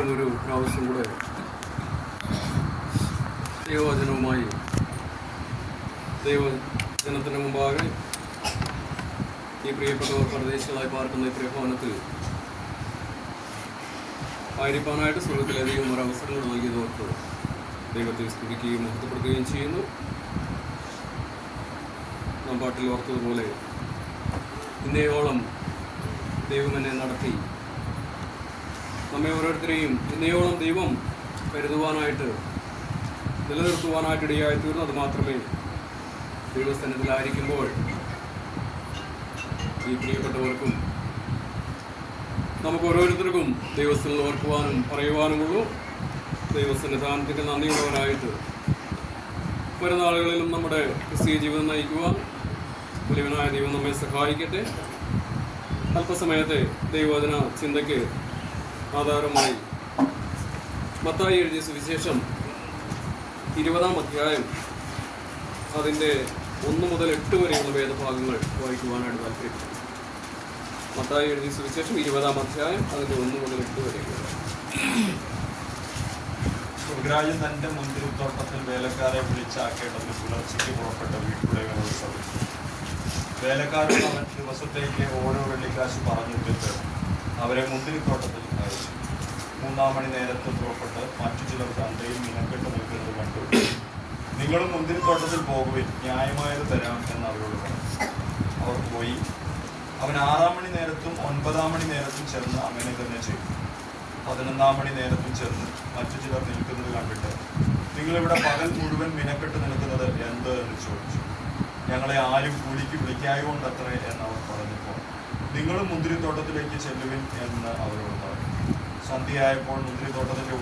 വീണ്ടും ഒരു പ്രാവശ്യം കൂടെ ദൈവവചനവുമായി ദൈവജനത്തിന് മുമ്പാകെ ഈ പ്രിയപ്പെട്ടവർ പ്രദേശങ്ങളായി പാർക്കുന്ന ഈ പ്രിയഭവനത്തിൽ ആയിരിക്കാനായിട്ട് സ്വർഗത്തിലധികം ഒരു അവസരങ്ങൾ നൽകിയതോർക്ക് ദൈവത്തെ സ്തുതിക്കുകയും മഹത്വപ്പെടുത്തുകയും ചെയ്യുന്നു. നാം പാട്ടിൽ ഓർത്തതുപോലെ ഇന്നയോളം ദൈവം എന്നെ നടത്തി നമ്മെ ഓരോരുത്തരെയും ഇന്നയോളം ദൈവം കരുതുവാനായിട്ട് നിലനിർത്തുവാനായിട്ട് ഇടയായി തീർന്നു. അത് മാത്രമേ ദൈവസ്ഥാനത്തിലായിരിക്കുമ്പോൾ ഈ പ്രിയപ്പെട്ടവർക്കും നമുക്ക് ഓരോരുത്തർക്കും ദൈവസ്ഥനിൽ ഓർക്കുവാനും പറയുവാനുമുള്ളൂ. ദൈവസന്നിധാനത്തിൻ്റെ നന്ദിയുള്ളവരായിട്ട് വരുന്ന ആളുകളിലും നമ്മുടെ ക്രിസ്തീയ ജീവിതം നയിക്കുവാൻ വലിയവനായ ദൈവം നമ്മെ സഹായിക്കട്ടെ. അല്പസമയത്തെ ദൈവവചന ചിന്തയ്ക്ക് ആധാരമായി മത്തായി എഴുതിയ സുവിശേഷം 20-ാം അധ്യായം അതിൻ്റെ 1 മുതൽ 8 വരെയുള്ള വേദഭാഗങ്ങൾ വായിക്കുവാനായിട്ട് താല്പര്യപ്പെട്ടു. മത്തായി എഴുതിയ സുവിശേഷം 20-ാം അധ്യായം അതിൻ്റെ 1 മുതൽ 8 വരെയുള്ള. സ്വർഗരാജൻ തന്റെ മുന്തിരിത്തോട്ടത്തിൽ വേലക്കാരെ വിളിച്ചാക്കേണ്ടതിന് പുലർച്ചയ്ക്ക് പുറപ്പെട്ട വീട്ടുടയവനോട് ശ്രമിച്ചു. വേലക്കാരോട് അവൻ ദിവസത്തേക്ക് ഓരോ വെള്ളിക്കാശ് പറഞ്ഞിട്ടിട്ട് അവരെ മുന്തിരിത്തോട്ടത്തിൽ അയച്ചു. 3-ാം മണി നേരത്ത് പുറപ്പെട്ട് മറ്റു ചിലർ ചന്തയിൽ മിനക്കെട്ട് നിൽക്കുന്നത് കണ്ടു. നിങ്ങളും മുന്തിരിത്തോട്ടത്തിൽ പോകുവിൻ, ന്യായമായത് തരാം എന്ന് അവരോട് പറഞ്ഞു. അവർ പോയി. അവൻ 6-ാം മണി നേരത്തും 9-ാം മണി നേരത്തും ചെന്ന് അങ്ങനെ തന്നെ ചെയ്തു. 11-ാം മണി നേരത്തും ചെന്ന് മറ്റു ചിലർ നിൽക്കുന്നത് കണ്ടിട്ട്, നിങ്ങളിവിടെ പകൽ മുഴുവൻ മിനക്കെട്ട് നിൽക്കുന്നത് എന്ത് എന്ന് ചോദിച്ചു. ഞങ്ങളെ ആരും കൂലിക്ക് വിളിക്കായതുകൊണ്ടത്രേ എന്നവർ പറഞ്ഞപ്പോൾ, നിങ്ങളും മുന്തിരിത്തോട്ടത്തിലേക്ക് ചെല്ലുവിൻ എന്ന് അവരോട് പറഞ്ഞു. സന്ധ്യയായപ്പോൾ മുന്തിരിത്തോട്ടത്തിൻ്റെ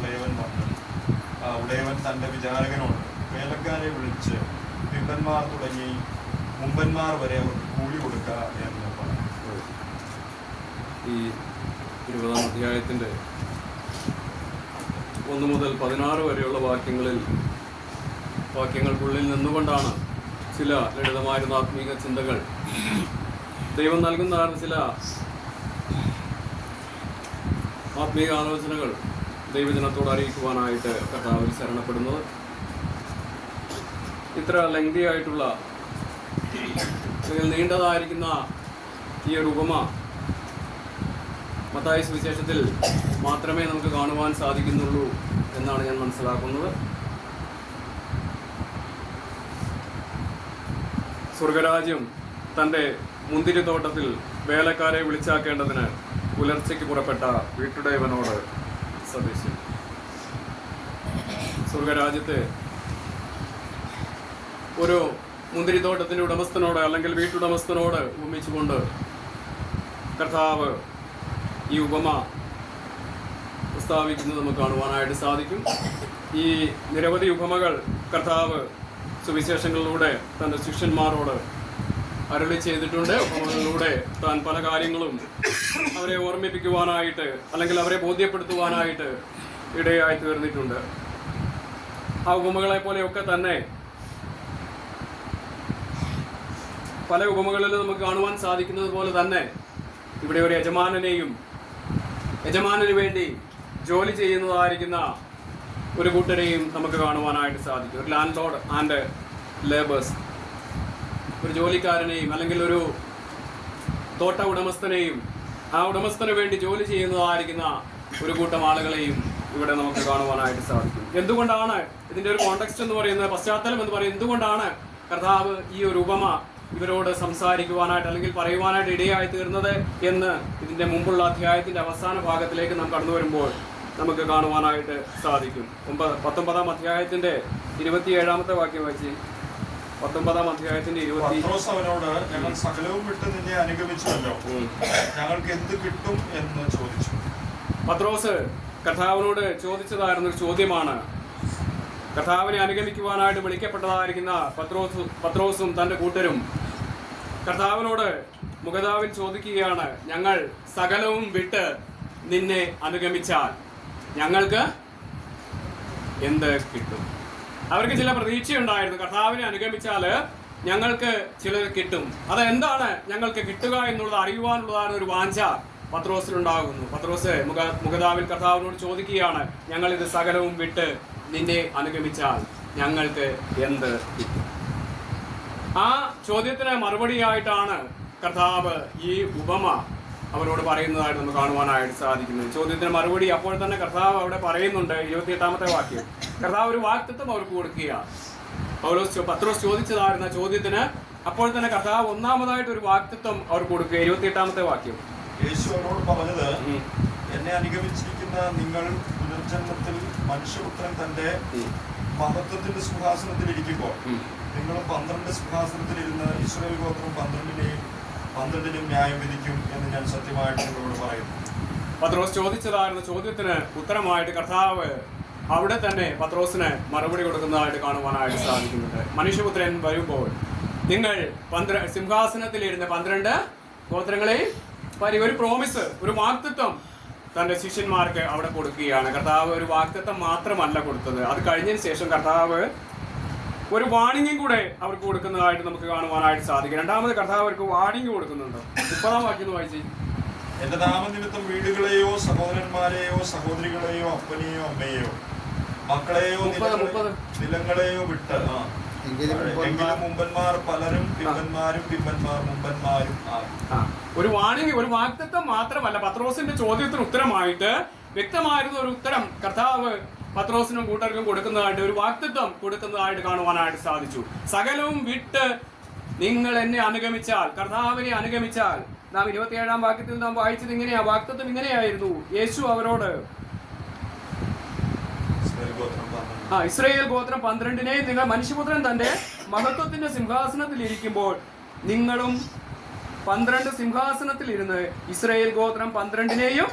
ഉടയവൻ തൻ്റെ വിചാരകനോട് വേലക്കാരെ വിളിച്ച് പിമ്പന്മാർ തുടങ്ങി മുമ്പന്മാർ വരെ അവർക്ക് കൂലി കൊടുക്കുക എന്ന് പറഞ്ഞു. ഈ 20-ാം അധ്യായത്തിൻ്റെ 1 മുതൽ 16 വരെയുള്ള വാക്യങ്ങൾക്കുള്ളിൽ നിന്നുകൊണ്ടാണ് ചില ലളിതമായിരുന്ന ആത്മീക ചിന്തകൾ, ദൈവം നൽകുന്ന ചില ആത്മീക ആലോചനകൾ ദൈവജനത്തോട് അറിയിക്കുവാനായിട്ട് കർത്താവിൽ ശരണപ്പെടുന്നത്. ഇത്ര ലെങ്തി ആയിട്ടുള്ള നീണ്ടതായിരിക്കുന്ന ഈ ഒരു ഉപമ മത്തായി സുവിശേഷത്തിൽ മാത്രമേ നമുക്ക് കാണുവാൻ സാധിക്കുന്നുള്ളൂ എന്നാണ് ഞാൻ മനസ്സിലാക്കുന്നത്. സ്വർഗരാജ്യം തൻ്റെ മുന്തിരിത്തോട്ടത്തിൽ വേലക്കാരെ വിളിച്ചാക്കേണ്ടതിന് പുലർച്ചയ്ക്ക് പുറപ്പെട്ട വീട്ടുടയവനോട് സദൃശ്യം. സ്വർഗരാജ്യത്തെ ഒരു മുന്തിരിത്തോട്ടത്തിൻ്റെ ഉടമസ്ഥനോട് അല്ലെങ്കിൽ വീട്ടുടമസ്ഥനോട് ഉപമിച്ചുകൊണ്ട് കർത്താവ് ഈ ഉപമ പ്രസ്താവിക്കുന്നത് നമുക്ക് കാണുവാനായിട്ട് സാധിക്കും. ഈ നിരവധി ഉപമകൾ കർത്താവ് സുവിശേഷങ്ങളിലൂടെ തൻ്റെ ശിഷ്യന്മാരോട് അരുളി ചെയ്തിട്ടുണ്ട്. ഉപമകളിലൂടെ താൻ പല കാര്യങ്ങളും അവരെ ഓർമ്മിപ്പിക്കുവാനായിട്ട് അല്ലെങ്കിൽ അവരെ ബോധ്യപ്പെടുത്തുവാനായിട്ട് ഇടയായി തീർന്നിട്ടുണ്ട്. ആ ഉപമകളെ പോലെയൊക്കെ തന്നെ പല ഉപമകളിൽ നമുക്ക് കാണുവാൻ സാധിക്കുന്നത് പോലെ തന്നെ ഇവിടെ ഒരു യജമാനന് വേണ്ടി ജോലി ചെയ്യുന്നതായിരിക്കുന്ന ഒരു കൂട്ടരെയും നമുക്ക് കാണുവാനായിട്ട് സാധിക്കും. ഒരു ലാൻഡ് ലോർഡ് ആൻഡ് ലേബേഴ്സ്, ഒരു ജോലിക്കാരനെയും അല്ലെങ്കിൽ ഒരു തോട്ട ഉടമസ്ഥനെയും ആ ഉടമസ്ഥന് വേണ്ടി ജോലി ചെയ്യുന്നതായിരിക്കുന്ന ഒരു കൂട്ടം ആളുകളെയും ഇവിടെ നമുക്ക് കാണുവാനായിട്ട് സാധിക്കും. എന്തുകൊണ്ടാണ് ഇതിൻ്റെ ഒരു കോണ്ടെക്സ്റ്റ് എന്ന് പറയുന്നത്, പശ്ചാത്തലം എന്ന് പറയുന്നത്, എന്തുകൊണ്ടാണ് കർത്താവ് ഈ ഒരു ഉപമ ഇവരോട് സംസാരിക്കുവാനായിട്ട് അല്ലെങ്കിൽ പറയുവാനായിട്ട് ഇടയായി തീർന്നത് എന്ന് ഇതിൻ്റെ മുമ്പുള്ള അധ്യായത്തിൻ്റെ അവസാന ഭാഗത്തിലേക്ക് നാം കടന്നു വരുമ്പോൾ നമുക്ക് കാണുവാനായിട്ട് സാധിക്കും. 19-ാം അധ്യായത്തിൻ്റെ 27-ാമത്തെ വാക്യം വായിച്ച്. 19-ാം അധ്യായത്തിൻ്റെ 20 അവനോട്, ഞങ്ങൾ സകലവും വിട്ട് നിന്നെ അനുഗമിച്ചുവല്ലോ, ഞങ്ങൾക്ക് എന്ത് കിട്ടും എന്ന് ചോദിച്ചു. പത്രോസ് കർത്താവിനോട് ചോദിച്ചതായിരുന്നൊരു ചോദ്യമാണ്. കർത്താവിനെ അനുഗമിക്കുവാനായിട്ട് വിളിക്കപ്പെട്ടതായിരിക്കുന്ന പത്രോസും തൻ്റെ കൂട്ടരും കർത്താവിനോട് മുഖതാവിൽ ചോദിക്കുകയാണ്, ഞങ്ങൾ സകലവും വിട്ട് നിന്നെ അനുഗമിച്ചാൽ ഞങ്ങൾക്ക് എന്ത് കിട്ടും? അവർക്ക് ചില പ്രതീക്ഷയുണ്ടായിരുന്നു. കർത്താവിനെ അനുഗമിച്ചാൽ ഞങ്ങൾക്ക് ചിലത് കിട്ടും. അതെന്താണ് ഞങ്ങൾക്ക് കിട്ടുക എന്നുള്ളത് അറിയുവാനുള്ളതാണ് ഒരു വാഞ്ച പത്രോസിനുണ്ടാകുന്നു. പത്രോസ് മുഖതാവിൽ കർത്താവിനോട് ചോദിക്കുകയാണ്, ഞങ്ങൾ ഇത് സകലവും വിട്ട് നിന്നെ അനുഗമിച്ചാൽ ഞങ്ങൾക്ക് എന്ത് കിട്ടും? ആ ചോദ്യത്തിന് മറുപടിയായിട്ടാണ് കർത്താവ് ഈ ഉപമ അവരോട് പറയുന്നതായിട്ട് നമുക്ക് കാണുവാനായിട്ട് സാധിക്കുന്നത്. ചോദ്യത്തിന് മറുപടി അപ്പോൾ തന്നെ കർത്താവ് അവിടെ പറയുന്നുണ്ട്. 28-ാമത്തെ വാക്യം, കർത്താവ് ഒരു വാഗ്ദത്തം അവർക്ക് കൊടുക്കുകയാണ്. പത്രോസ് ചോദിച്ചതായിരുന്ന ചോദ്യത്തിന് അപ്പോൾ തന്നെ കർത്താവ് ഒന്നാമതായിട്ട് ഒരു വാഗ്ദത്തം അവർക്ക് കൊടുക്കുക. 28-ാമത്തെ വാക്യം, യേശു അവരോട് പറഞ്ഞത്, എന്നെ അനുഗമിച്ചിരിക്കുന്ന നിങ്ങൾ പുനർജന്മത്തിൽ മനുഷ്യപുത്രൻ തന്റെ മഹത്വത്തിന്റെ സിംഹാസനത്തിൽ ഇരിക്കുമ്പോൾ നിങ്ങളും 12 സിംഹാസനത്തിൽ ഇരുന്ന് ഇസ്രായേൽ ഗോത്രം 12-നും ന്യായം വിധിക്കും എന്ന് ഞാൻ സത്യമായിട്ട് നിങ്ങളോട് പറയുന്നു. പത്രോസ് ചോദിച്ചതായിരുന്ന ചോദ്യത്തിന് ഉത്തരമായിട്ട് കർത്താവ് അവിടെ തന്നെ പത്രോസിന് മറുപടി കൊടുക്കുന്നതായിട്ട് കാണുവാനായിട്ട് സാധിക്കുന്നുണ്ട്. മനുഷ്യപുത്രൻ വരുമ്പോൾ നിങ്ങൾ സിംഹാസനത്തിലിരുന്ന് 12 ഗോത്രങ്ങളെയും ഒരു പ്രോമിസ്, ഒരു വാഗ്ദത്വം തന്റെ ശിഷ്യന്മാർക്ക് അവിടെ കൊടുക്കുകയാണ്. കർത്താവ് ഒരു വാഗ്ദത്തം മാത്രമല്ല കൊടുത്തത്, അത് കഴിഞ്ഞതിന് ശേഷം കർത്താവ് ഒരു വാണിംഗും കൂടെ അവർക്ക് കൊടുക്കുന്നതായിട്ട് നമുക്ക് കാണുവാനായിട്ട് സാധിക്കും. രണ്ടാമത് കർത്താവ് അവർക്ക് വാണിംഗ് കൊടുക്കുന്നുണ്ട്. 30-ാം വാക്യം വായിച്ചു, എന്റെ നാമനിമിത്തം വീടുകളെയോ സഹോദരന്മാരെയോ സഹോദരികളെയോ അപ്പനെയോ അമ്മയെയോ മക്കളെയോ നിലങ്ങളെയോ വിട്ട് എങ്കിലും മുമ്പന്മാർ പലരും പിമ്പന്മാരും പിമ്പന്മാർ മുമ്പന്മാരും ആകും. ഒരു വാണിംഗ്, ഒരു വാഗ്ദത്തം മാത്രമല്ല, പത്രോസിന്റെ ചോദ്യത്തിന് ഉത്തരമായിട്ട് വ്യക്തമായിരുന്ന ഒരു ഉത്തരം കർത്താവ് പത്രോസിനും കൂട്ടർക്കും കൊടുക്കുന്നതായിട്ട്, ഒരു വാഗ്ദത്തം കൊടുക്കുന്നതായിട്ട് കാണുവാനായിട്ട് സാധിച്ചു. സകലവും വിട്ട് നിങ്ങൾ എന്നെ അനുഗമിച്ചാൽ, കർത്താവിനെ അനുഗമിച്ചാൽ, നാം 27-ാം വാക്യത്തിൽ നാം വായിച്ചത് ഇങ്ങനെയാ, വാഗ്ദത്തം ഇങ്ങനെയായിരുന്നു. യേശു അവരോട് ഇസ്രായേൽ ഗോത്രം 12-നെയും നിങ്ങൾ മനുഷ്യപുത്രൻ തന്റെ മഹത്വത്തിന്റെ സിംഹാസനത്തിൽ ഇരിക്കുമ്പോൾ നിങ്ങളും 12 സിംഹാസനത്തിൽ ഇരുന്ന് ഇസ്രായേൽ ഗോത്രം 12-നെയും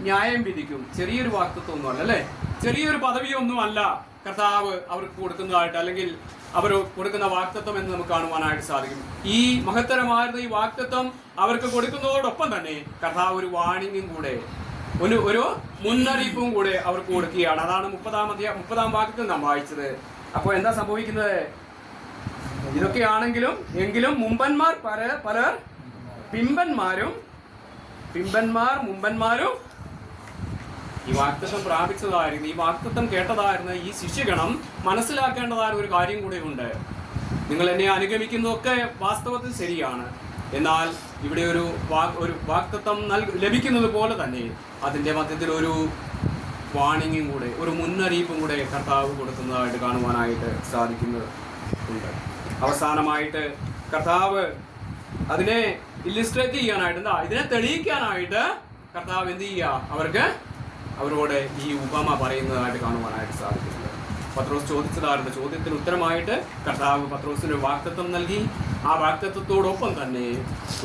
ന്യായം വിധിക്കും. ചെറിയൊരു വാഗ്ദത്വമൊന്നുമല്ല, അല്ലെ? ചെറിയൊരു പദവിയൊന്നും അല്ല കർത്താവ് അവർക്ക് കൊടുക്കുന്നതായിട്ട്, അല്ലെങ്കിൽ അവർ കൊടുക്കുന്ന വാഗ്ദത്വം എന്ന് നമുക്ക് കാണുവാനായിട്ട് സാധിക്കും. ഈ മഹത്തരമായിരുന്ന ഈ വാഗ്ദത്വം അവർക്ക് കൊടുക്കുന്നതോടൊപ്പം തന്നെ കർത്താവ് ഒരു വാണിംഗും കൂടെ, ഒരു മുന്നറിയിപ്പും കൂടെ അവർക്ക് കൊടുക്കുകയാണ്. അതാണ് 30-ാം വാക്യത്തിൽ നാം വായിച്ചത്. അപ്പോൾ എന്താ സംഭവിക്കുന്നത്? ഇതൊക്കെയാണെങ്കിലും എങ്കിലും മുമ്പന്മാർ പലർ പിമ്പന്മാരും മുമ്പന്മാരും ഈ വാഗ്ദത്തം പ്രാപിച്ചതായിരുന്നു, ഈ വാഗ്ദത്തം കേട്ടതായിരുന്ന ഈ ശിഷ്യഗണം മനസ്സിലാക്കേണ്ടതായ ഒരു കാര്യം കൂടെ ഉണ്ട്. നിങ്ങൾ എന്നെ അനുഗമിക്കുന്നതൊക്കെ വാസ്തവത്തിൽ ശരിയാണ്, എന്നാൽ ഇവിടെ ഒരു വാഗ്ദത്തം ലഭിക്കുന്നത് പോലെ തന്നെ അതിൻ്റെ മധ്യത്തിൽ ഒരു വാണിംഗും കൂടെ, ഒരു മുന്നറിയിപ്പും കൂടെ കർത്താവ് കൊടുക്കുന്നതായിട്ട് കാണുവാനായിട്ട് സാധിക്കുന്നുണ്ട്. അവസാനമായിട്ട് കർത്താവ് അതിനെ ഇല്ലിസ്ട്രേറ്റ് ചെയ്യാനായിട്ട്, ഇതിനെ തെളിയിക്കാനായിട്ട് കർത്താവ് എന്ത് ചെയ്യുക, അവരോട് ഈ ഉപമ പറയുന്നതായിട്ട് കാണുവാനായിട്ട് സാധിക്കുന്നുണ്ട്. പത്രോസ് ചോദിച്ചതായിരുന്ന ചോദ്യത്തിന് ഉത്തരമായിട്ട് കർത്താവ് പത്രോസിന് വാഗ്ദത്തം നൽകി. ആ വാഗ്ദത്തത്തോടൊപ്പം തന്നെ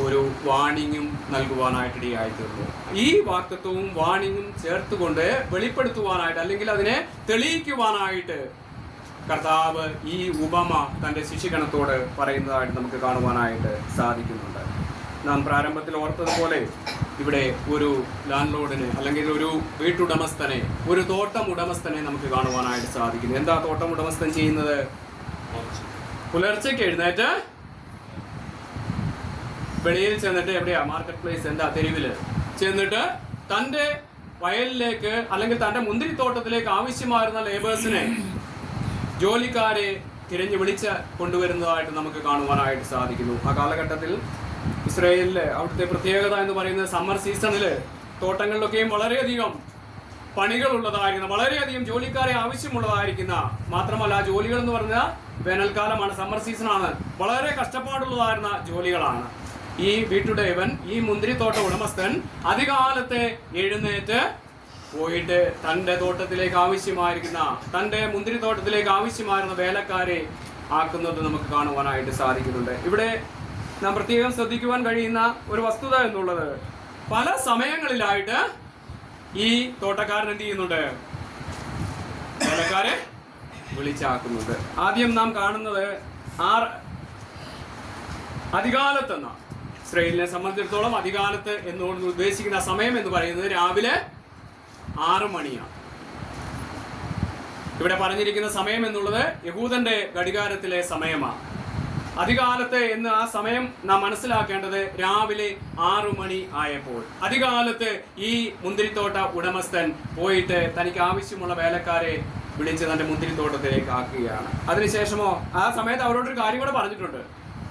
ഒരു വാണിംഗും നൽകുവാനായിട്ടിടയായി തീർന്നു. ഈ വാഗ്ദത്തവും വാണിംഗും ചേർത്തുകൊണ്ട് വെളിപ്പെടുത്തുവാനായിട്ട്, അല്ലെങ്കിൽ അതിനെ തെളിയിക്കുവാനായിട്ട് കർത്താവ് ഈ ഉപമ തൻ്റെ ശിഷ്യഗണത്തോട് പറയുന്നതായിട്ട് നമുക്ക് കാണുവാനായിട്ട് സാധിക്കുന്നുണ്ട്. നാം പ്രാരംഭത്തിൽ ഓർത്തതുപോലെ ഇവിടെ ഒരു ലാൻഡ് ലോർഡിന്, അല്ലെങ്കിൽ ഒരു വീട്ടുടമസ്ഥനെ, ഒരു തോട്ടം ഉടമസ്ഥനെ നമുക്ക് കാണുവാനായിട്ട് സാധിക്കുന്നു. എന്താ തോട്ടം ഉടമസ്ഥൻ ചെയ്യുന്നത്? പുലർച്ചയ്ക്ക് എഴുന്നേറ്റ് വെളിയിൽ ചെന്നിട്ട്, എവിടെയാ, മാർക്കറ്റ് പ്ലേസ്, എന്താ, തെരുവിൽ ചെന്നിട്ട് തൻ്റെ വയലിലേക്ക് അല്ലെങ്കിൽ തൻ്റെ മുന്തിരിത്തോട്ടത്തിലേക്ക് ആവശ്യമായിരുന്ന ലേബേഴ്സിനെ, ജോലിക്കാരെ തിരഞ്ഞു വിളിച്ച് കൊണ്ടുവരുന്നതായിട്ട് നമുക്ക് കാണുവാനായിട്ട് സാധിക്കുന്നു. ആ കാലഘട്ടത്തിൽ ഇസ്രായേലില് അവിടുത്തെ പ്രത്യേകത എന്ന് പറയുന്നത് സമ്മർ സീസണിൽ തോട്ടങ്ങളിലൊക്കെയും വളരെയധികം പണികളുള്ളതായിരിക്കുന്ന, വളരെയധികം ജോലിക്കാരെ ആവശ്യമുള്ളതായിരിക്കുന്ന, മാത്രമല്ല ആ ജോലികൾ എന്ന് പറഞ്ഞാൽ വേനൽക്കാലമാണ്, സമ്മർ സീസണാണ്, വളരെ കഷ്ടപ്പാടുള്ളതായിരുന്ന ജോലികളാണ്. ഈ വീട്ടുടയവൻ, ഈ മുന്തിരിത്തോട്ട ഉടമസ്ഥൻ അധികാലത്തെ എഴുന്നേറ്റ് പോയിട്ട് തൻ്റെ തോട്ടത്തിലേക്ക് ആവശ്യമായിരിക്കുന്ന, തൻ്റെ മുന്തിരിത്തോട്ടത്തിലേക്ക് ആവശ്യമായിരുന്ന വേലക്കാരെ ആക്കുന്നത് നമുക്ക് കാണുവാനായിട്ട് സാധിക്കുന്നുണ്ട്. ഇവിടെ നാം പ്രത്യേകം ശ്രദ്ധിക്കുവാൻ കഴിയുന്ന ഒരു വസ്തുത എന്നുള്ളത്, പല സമയങ്ങളിലായിട്ട് ഈ തോട്ടക്കാരൻ എന്ത് ചെയ്യുന്നുണ്ട്? വേലക്കാരെ വിളിച്ചാക്കുന്നുണ്ട്. ആദ്യം നാം കാണുന്നത് അധികാലത്തെന്ന, ഇസ്രായേലിനെ സംബന്ധിച്ചിടത്തോളം അധികാലത്ത് എന്നോട് ഉദ്ദേശിക്കുന്ന സമയം എന്ന് പറയുന്നത് രാവിലെ 6 മണിയാണ്. ഇവിടെ പറഞ്ഞിരിക്കുന്ന സമയം എന്നുള്ളത് യഹൂദന്റെ ഘടികാരത്തിലെ സമയമാണ്. അധികാലത്തെ എന്ന് ആ സമയം നാം മനസ്സിലാക്കേണ്ടത് രാവിലെ 6 മണി ആയപ്പോൾ അധികാലത്ത് ഈ മുന്തിരിത്തോട്ട ഉടമസ്ഥൻ പോയിട്ട് തനിക്ക് ആവശ്യമുള്ള വേലക്കാരെ വിളിച്ച് തന്റെ മുന്തിരിത്തോട്ടത്തിലേക്ക് ആക്കുകയാണ്. അതിനുശേഷമോ ആ സമയത്ത് അവരോടൊരു കാര്യം കൂടെ പറഞ്ഞിട്ടുണ്ട്.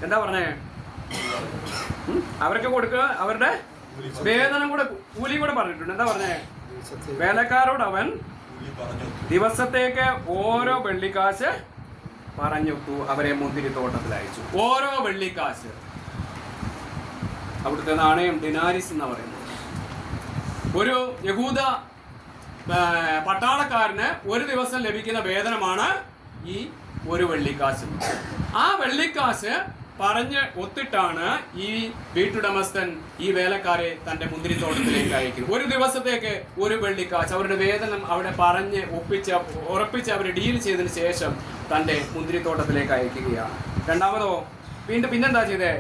എന്താ പറഞ്ഞേ? അവർക്ക് കൊടുക്കുക, അവരുടെ വേതനം കൂടെ, കൂലി കൂടെ പറഞ്ഞിട്ടുണ്ട്. എന്താ പറഞ്ഞേ? വേലക്കാരോട് അവൻ ദിവസത്തേക്ക് ഓരോ വെള്ളിക്കാശ് പറഞ്ഞിട്ടു അവരെ മുന്തിരിത്തോട്ടത്തിൽ അയച്ചു. ഓരോ വെള്ളിക്കാശ്. അവിടുത്തെ നാണയം ദിനാരിസ് എന്ന് പറയുന്നത്. ഒരു യഹൂദ പട്ടാളക്കാരന് ഒരു ദിവസം ലഭിക്കുന്ന വേതനമാണ് ഈ ഒരു വെള്ളിക്കാശ്. ആ വെള്ളിക്കാശ് പറഞ്ഞ് ഒത്തിട്ടാണ് ഈ വീട്ടുടമസ്ഥൻ ഈ വേലക്കാരെ തന്റെ മുന്തിരിത്തോട്ടത്തിലേക്ക് അയക്കുന്നത്. ഒരു ദിവസത്തേക്ക് ഒരു വെള്ളിക്കാശ് അവരുടെ വേതനം അവിടെ പറഞ്ഞ് ഉറപ്പിച്ച് അവർ ഡീൽ ചെയ്തതിന് ശേഷം തന്റെ മുന്തിരിത്തോട്ടത്തിലേക്ക് അയക്കുകയാണ്. രണ്ടാമതോ പിന്നെന്താ ചെയ്തേ?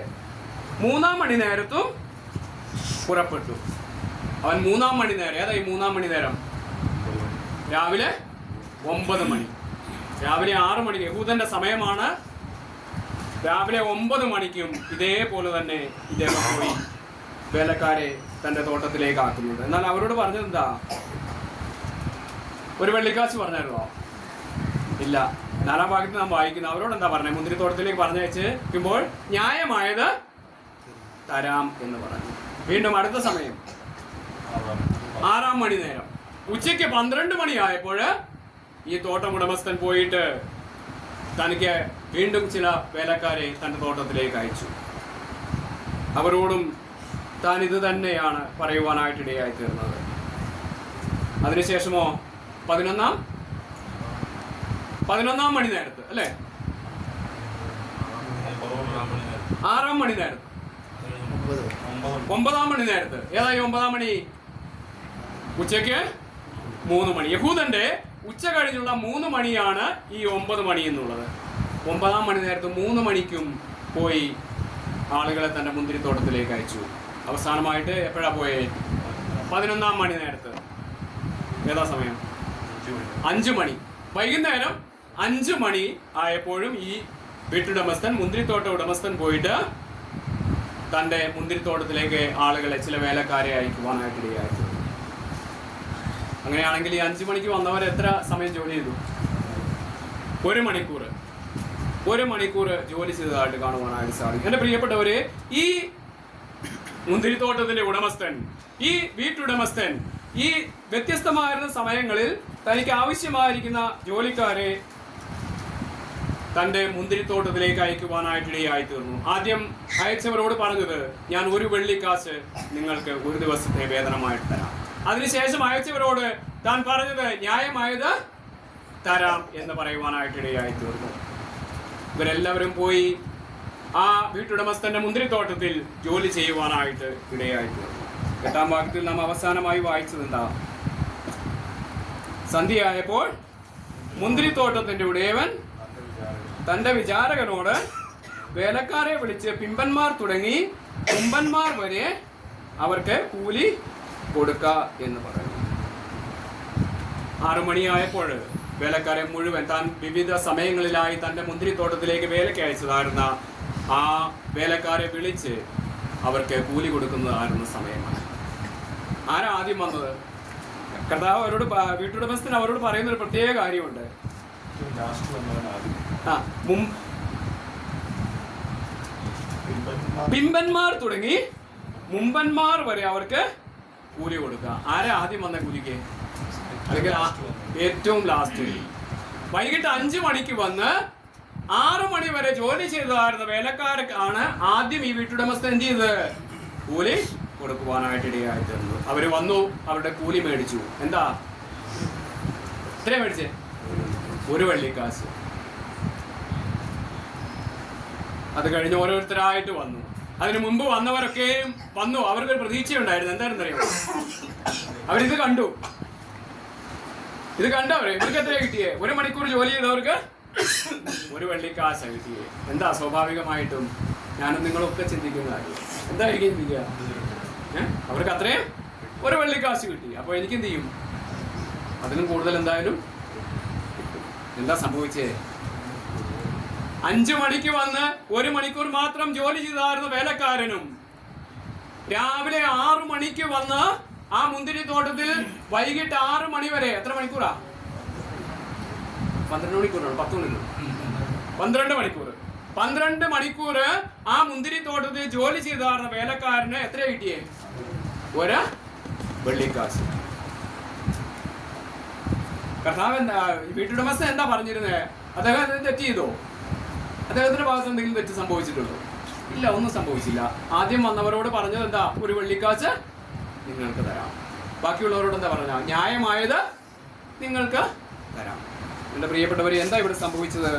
3-ാം മണി നേരത്തും പുറപ്പെട്ടു. അവൻ 3-ാം മണി നേരം, ഏതാ ഈ 3-ാം മണി നേരം? രാവിലെ 9 മണി. രാവിലെ 6 മണി യഹൂദന്റെ സമയമാണ്. രാവിലെ 9 മണിക്കും ഇതേപോലെ തന്നെ ഇദ്ദേഹം പോയി വേലക്കാരെ തന്റെ തോട്ടത്തിലേക്ക് ആക്കുന്നുണ്ട്. എന്നാൽ അവരോട് പറഞ്ഞത് എന്താ? ഒരു വെള്ളിക്കാശ് പറഞ്ഞായിരുന്നോ? ഇല്ല. 4-ാം ഭാഗത്ത് നാം വായിക്കുന്നു. അവരോട് എന്താ പറഞ്ഞത്? മുന്തിരിത്തോട്ടത്തിലേക്ക് പറഞ്ഞയച്ചുമ്പോൾ ന്യായമായത് തരാം എന്ന് പറഞ്ഞു. വീണ്ടും അടുത്ത സമയം 6-ാം മണി നേരം. ഉച്ചയ്ക്ക് 12 മണിയായപ്പോൾ ഈ തോട്ടം ഉടമസ്ഥൻ പോയിട്ട് തനിക്ക് വീണ്ടും ചില വേലക്കാരെ തന്റെ തോട്ടത്തിലേക്ക് അയച്ചു. അവരോടും താൻ ഇത് തന്നെയാണ് പറയുവാനായിട്ടിടയായി തീർന്നത്. അതിനുശേഷമോ 11-ാം മണി നേരത്ത്, അല്ലേ? 6-ാം മണി നേരത്ത്, 9-ാം മണി നേരത്ത്. ഏതായി 9-ാം മണി? ഉച്ചയ്ക്ക് 3 മണി. യഹൂദന്റെ ഉച്ച കഴിഞ്ഞുള്ള 3 മണിയാണ് ഈ 9 മണി എന്നുള്ളത്. 9-ാം മണി നേരത്ത് 3 മണിക്കും പോയി ആളുകളെ തന്റെ മുന്തിരിത്തോട്ടത്തിലേക്ക് അയച്ചു. അവസാനമായിട്ട് എപ്പോഴാ പോയേ? 11-ാം മണി നേരത്ത്. ഏതാ സമയം? 5 മണി. വൈകുന്നേരം 5 മണി ആയപ്പോഴും ഈ വീട്ടുടമസ്ഥൻ, മുന്തിരിത്തോട്ട ഉടമസ്ഥൻ പോയിട്ട് തന്റെ മുന്തിരിത്തോട്ടത്തിലേക്ക് ആളുകളെ, ചില വേലക്കാരെ അയക്കുവാനായിട്ടിടയായി. അങ്ങനെയാണെങ്കിൽ ഈ 5 മണിക്ക് വന്നവർ എത്ര സമയം ജോലി ചെയ്തു? 1 മണിക്കൂർ. 1 മണിക്കൂർ ജോലി ചെയ്തതായിട്ട് കാണുവാനായിട്ട് സാധിക്കും. എന്റെ പ്രിയപ്പെട്ടവരെ, ഈ മുന്തിരിത്തോട്ടത്തിന്റെ ഉടമസ്ഥൻ, ഈ വീട്ടുടമസ്ഥൻ ഈ വ്യത്യസ്തമായിരുന്ന സമയങ്ങളിൽ തനിക്ക് ആവശ്യമായിരിക്കുന്ന ജോലിക്കാരെ തന്റെ മുന്തിരിത്തോട്ടത്തിലേക്ക് അയക്കുവാനായിട്ടിടയായി തീർന്നു. ആദ്യം അയച്ചവരോട് പറഞ്ഞത്, ഞാൻ 1 വെള്ളിക്കാശ് നിങ്ങൾക്ക് ഒരു ദിവസത്തെ വേതനമായിട്ട് തരാം. അതിനുശേഷം അയച്ചവരോട് താൻ പറഞ്ഞത് ന്യായമായത് തരാം എന്ന് പറയുവാനായിട്ടിടയായി തീർന്നു. ഇവരെല്ലാവരും പോയി ആ വീട്ടുടമസ്ഥന്റെ മുന്തിരിത്തോട്ടത്തിൽ ജോലി ചെയ്യുവാനായിട്ട് ഇടയായി തീർന്നു. 8-ാം വാക്യത്തിൽ നാം അവസാനമായി വായിച്ചത് എന്താ? സന്ധ്യയായപ്പോൾ മുന്തിരിത്തോട്ടത്തിന്റെ ഉടയവൻ തന്റെ വിചാരകനോട് വേലക്കാരെ വിളിച്ച് പിമ്പന്മാർ തുടങ്ങി കുമ്പന്മാർ വരെ അവർക്ക് കൂലി കൊടുക്ക എന്ന് പറഞ്ഞു. 6 മണിയായപ്പോൾ വേലക്കാരെ മുഴുവൻ, താൻ വിവിധ സമയങ്ങളിലായി തന്റെ മുന്തിരിത്തോട്ടത്തിലേക്ക് വേലയ്ക്ക് അയച്ചതായിരുന്ന ആ വേലക്കാരെ വിളിച്ച് അവർക്ക് കൂലി കൊടുക്കുന്നതായിരുന്ന സമയമാണ്. ആരാ ആദ്യം വന്നത്? കർത്താവ് അവരോട്, വീട്ടുടമസ്ഥൻ അവരോട് പറയുന്ന ഒരു പ്രത്യേക കാര്യമുണ്ട്. പിമ്പന്മാർ തുടങ്ങി മുമ്പന്മാർ വരെ അവർക്ക് കൂലി കൊടുക്കുക. ആരാ ആദ്യം വന്ന കൂലിക്ക്? അല്ലെങ്കിൽ ഏറ്റവും ലാസ്റ്റ്. വൈകിട്ട് 5 മണിക്ക് വന്ന് 6 മണി വരെ ജോലി ചെയ്തതായിരുന്ന വേലക്കാർക്കാണ് ആദ്യം ഈ വീട്ടുടമസ്ഥൻ എന്ത് ചെയ്തത്? കൂലി കൊടുക്കുവാനായിട്ട് ഇടയായി തീർന്നു. അവര് വന്നു, അവരുടെ കൂലി മേടിച്ചു. എന്താ എത്രയാ മേടിച്ചേ? 1 വെള്ളിക്കാശ്. അത് കഴിഞ്ഞ് ഓരോരുത്തരായിട്ട് വന്നു. അതിനു മുമ്പ് വന്നവരൊക്കെയും വന്നു. അവർക്കൊരു പ്രതീക്ഷയുണ്ടായിരുന്നു. എന്തായിരുന്നു അറിയാമോ? അവരിത് കണ്ടു. ഇത് കണ്ടവരെ ഇവർക്ക് എത്രയാ കിട്ടിയേ? 1 മണിക്കൂർ ജോലി ചെയ്തവർക്ക് 1 വെള്ളിക്കാശ കിട്ടിയേ. എന്താ സ്വാഭാവികമായിട്ടും ഞാനും നിങ്ങളൊക്കെ ചിന്തിക്കുന്ന കാര്യം എന്തായിരിക്കും ചിന്തിക്കുക? അവർക്ക് അത്രയും 1 വെള്ളിക്കാശ് കിട്ടി. അപ്പോൾ എനിക്ക് എന്ത് ചെയ്യും? അതിനും കൂടുതൽ എന്തായാലും. എന്താ സംഭവിച്ചേ? 5 മണിക്ക് വന്ന് 1 മണിക്കൂർ മാത്രം ജോലി ചെയ്തായിരുന്ന വേലക്കാരനും രാവിലെ 6 മണിക്ക് വന്ന് ആ മുന്തിരിത്തോട്ടത്തിൽ വൈകിട്ട് 6 മണി വരെ എത്ര മണിക്കൂറാ? 12 മണിക്കൂറാണ്. 10 മണിക്കൂർ, 12 മണിക്കൂർ. 12 മണിക്കൂർ ആ മുന്തിരിത്തോട്ടത്തിൽ ജോലി ചെയ്തായിരുന്ന വേലക്കാരന് എത്ര കിട്ടിയേ? 1 വെള്ളിക്കാശ്. കർത്താവ് വീട്ടുടമസ്ഥൻ എന്താ പറഞ്ഞിരുന്നേ? അദ്ദേഹം തെറ്റ് ചെയ്തോ? അദ്ദേഹത്തിന്റെ ഭാഗത്ത് എന്തെങ്കിലും തെറ്റ് സംഭവിച്ചിട്ടുണ്ടോ? ഇല്ല, ഒന്നും സംഭവിച്ചില്ല. ആദ്യം വന്നവരോട് പറഞ്ഞത് എന്താ? 1 വെള്ളിക്കാശ് നിങ്ങൾക്ക് തരാം. ബാക്കിയുള്ളവരോട് എന്താ പറഞ്ഞ? ന്യായമായത് നിങ്ങൾക്ക് തരാം. എന്റെ പ്രിയപ്പെട്ടവരെ, എന്താ ഇവിടെ സംഭവിച്ചത്?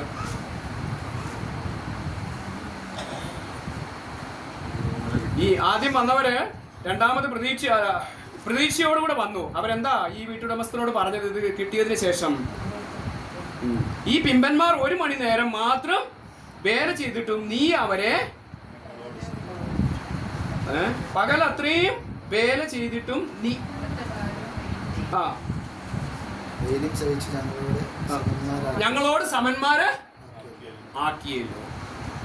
ഈ ആദ്യം വന്നവര് രണ്ടാമത് പ്രതീക്ഷയോടുകൂടെ വന്നു. അവരെന്താ ഈ വീട്ടുടമസ്ഥനോട് പറഞ്ഞത്? ഇത് കിട്ടിയതിന് ശേഷം ഈ പിമ്പന്മാർ 1 മണി നേരം മാത്രം വേല ചെയ്തിട്ടും നീ അവരെ പകൽ അത്രയും വേല ചെയ്തിട്ടും നീ ഞങ്ങളോട് സമന്മാര് ആക്കിയല്ലോ.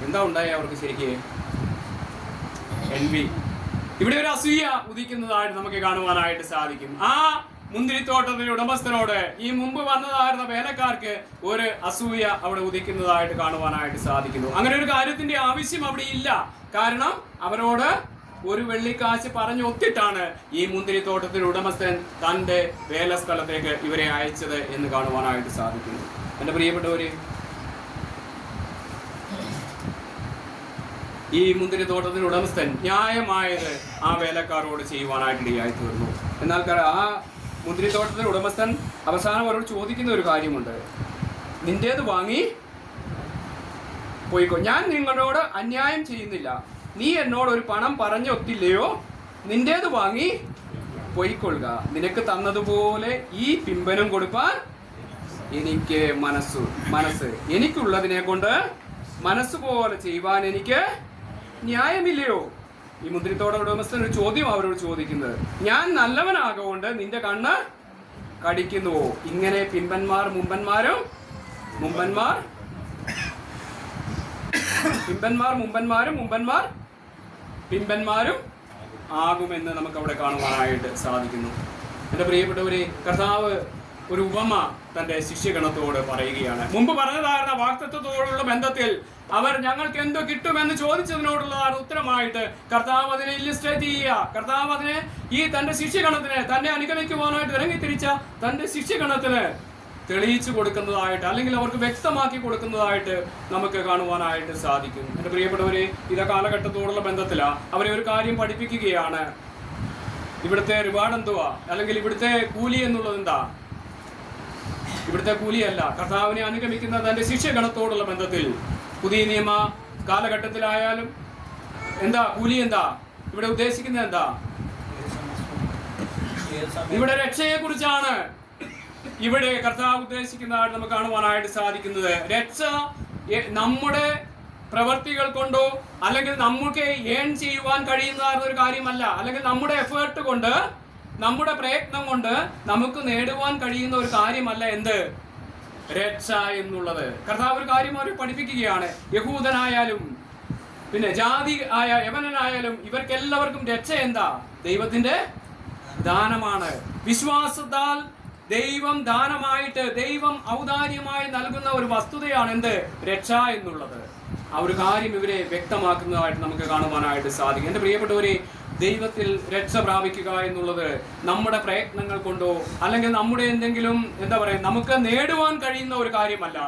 എന്താ ഉണ്ടായ അവർക്ക്? ശരിക്ക് എൻവി. ഇവിടെ ഒരു അസൂയ ഉദിക്കുന്നതായിട്ട് നമുക്ക് കാണുവാനായിട്ട് സാധിക്കും. ആ മുന്തിരിത്തോട്ടത്തിന്റെ ഉടമസ്ഥനോട് ഈ മുമ്പ് വന്നതായിരുന്ന വേലക്കാർക്ക് ഒരു അസൂയ അവിടെ ഉദിക്കുന്നതായിട്ട് കാണുവാനായിട്ട് സാധിക്കുന്നു. അങ്ങനെ ഒരു കാര്യത്തിന്റെ ആവശ്യം അവിടെ ഇല്ല. കാരണം അവരോട് 1 വെള്ളിക്കാശ് പറഞ്ഞു ഒത്തിട്ടാണ് ഈ മുന്തിരിത്തോട്ടത്തിന്റെ ഉടമസ്ഥൻ തന്റെ വേലസ്ഥലത്തേക്ക് ഇവരെ അയച്ചത് എന്ന് കാണുവാനായിട്ട് സാധിക്കുന്നു. എന്റെ പ്രിയപ്പെട്ടവര്, ഈ മുന്തിരിത്തോട്ടത്തിന്റെ ഉടമസ്ഥൻ ന്യായമായത് ആ വേലക്കാരോട് ചെയ്യുവാനായിട്ട് ഇടയായി തീർന്നു. എന്നാൽ ആ മുന്തിരിത്തോട്ടത്തിന്റെ ഉടമസ്ഥൻ അവസാനം അവരോട് ചോദിക്കുന്ന ഒരു കാര്യമുണ്ട്. നിന്റേത് വാങ്ങി പോയിക്കോ. ഞാൻ നിങ്ങളോട് അന്യായം ചെയ്യുന്നില്ല. നീ എന്നോട് ഒരു പണം പറഞ്ഞൊത്തില്ലയോ? നിന്റേത് വാങ്ങി പോയിക്കൊള്ളുക. നിനക്ക് തന്നതുപോലെ ഈ പിമ്പനും കൊടുപ്പാൻ എനിക്ക് മനസ്സ് എനിക്കുള്ളതിനെ കൊണ്ട് മനസ്സുപോലെ ചെയ്യുവാൻ എനിക്ക് ന്യായമില്ലയോ? ഈ മുന്തിരിത്തോട്ട ഉടമസ്ഥൻ ഒരു ചോദ്യം അവരോട് ചോദിക്കുന്നത്. ഞാൻ നല്ലവനാകൊണ്ട് നിന്റെ കണ്ണ് കടിക്കുന്നുവോ? ഇങ്ങനെ പിമ്പന്മാർ പിമ്പന്മാരും ആകുമെന്ന് നമുക്ക് അവിടെ കാണുവാനായിട്ട് സാധിക്കുന്നു. എൻ്റെ പ്രിയപ്പെട്ടവരെ, കർത്താവ് ഒരു ഉപമ തന്റെ ശിഷ്യഗണത്തോട് പറയുകയാണ്. മുമ്പ് പറഞ്ഞതായിരുന്ന വാക്തത്വത്തോടുള്ള ബന്ധത്തിൽ അവർ ഞങ്ങൾക്ക് എന്തോ കിട്ടുമെന്ന് ചോദിച്ചതിനോടുള്ളതാണ് ഉത്തരമായിട്ട് കർത്താവ് അതിനെ ഇല്ലുസ്ട്രേറ്റ് ചെയ്യുക. കർത്താവ് അതിനെ ഈ തന്റെ ശിഷ്യഗണത്തിന്, തന്നെ അനുഗമിക്കുവാനായിട്ട് ഇറങ്ങിത്തിരിച്ച തന്റെ ശിഷ്യഗണത്തിന് തെളിയിച്ചു കൊടുക്കുന്നതായിട്ട്, അല്ലെങ്കിൽ അവർക്ക് വ്യക്തമാക്കി കൊടുക്കുന്നതായിട്ട് നമുക്ക് കാണുവാനായിട്ട് സാധിക്കും. എൻ്റെ പ്രിയപ്പെട്ടവരെ, ഇത കാലഘട്ടത്തോടുള്ള ബന്ധത്തിലാണ് അവരെ ഒരു കാര്യം പഠിപ്പിക്കുകയാണ്. ഇവിടുത്തെ റിവാർഡ് എന്തുവാ, അല്ലെങ്കിൽ ഇവിടുത്തെ കൂലി എന്നുള്ളത് എന്താ? ഇവിടുത്തെ കൂലിയല്ല. കർത്താവിനെ അനുഗമിക്കുന്ന തന്റെ ശിഷ്യഗണത്തോടുള്ള ബന്ധത്തിൽ പുതിയ നിയമ കാലഘട്ടത്തിലായാലും എന്താ കൂലി? എന്താ ഇവിടെ ഉദ്ദേശിക്കുന്നത്? എന്താ? ഇവിടെ രക്ഷയെ കുറിച്ചാണ് ഇവിടെ കർത്താവ് ഉദ്ദേശിക്കുന്നതായിട്ട് നമുക്ക് കാണുവാനായിട്ട് സാധിക്കുന്നത്. രക്ഷ നമ്മുടെ പ്രവർത്തികൾ കൊണ്ടോ അല്ലെങ്കിൽ നമുക്ക് ഏൺ ചെയ്യുവാൻ കഴിയുന്ന ഒരു കാര്യമല്ല, അല്ലെങ്കിൽ നമ്മുടെ എഫേർട്ട് കൊണ്ട്, നമ്മുടെ പ്രയത്നം കൊണ്ട് നമുക്ക് നേടുവാൻ കഴിയുന്ന ഒരു കാര്യമല്ല എന്ത്? രക്ഷ എന്നുള്ളത്. കർത്താവ് ഒരു കാര്യം അവർ പഠിപ്പിക്കുകയാണ്. യഹൂദനായാലും പിന്നെ ജാതി ആയ യവനനായാലും ഇവർക്കെല്ലാവർക്കും രക്ഷ എന്താ? ദൈവത്തിന്റെ ദാനമാണ്. വിശ്വാസത്താൽ ദൈവം ദാനമായിട്ട്, ദൈവം ഔദാര്യമായി നൽകുന്ന ഒരു വസ്തുതയാണ് എന്ത്? രക്ഷ എന്നുള്ളത്. ആ ഒരു കാര്യം ഇവരെ വ്യക്തമാക്കുന്നതായിട്ട് നമുക്ക് കാണുവാനായിട്ട് സാധിക്കും. എൻ്റെ പ്രിയപ്പെട്ടവരെ, ദൈവത്തിൽ രക്ഷ പ്രാപിക്കുക എന്നുള്ളത് നമ്മുടെ പ്രയത്നങ്ങൾ കൊണ്ടോ അല്ലെങ്കിൽ നമ്മുടെ എന്തെങ്കിലും നമുക്ക് നേടുവാൻ കഴിയുന്ന ഒരു കാര്യമല്ല.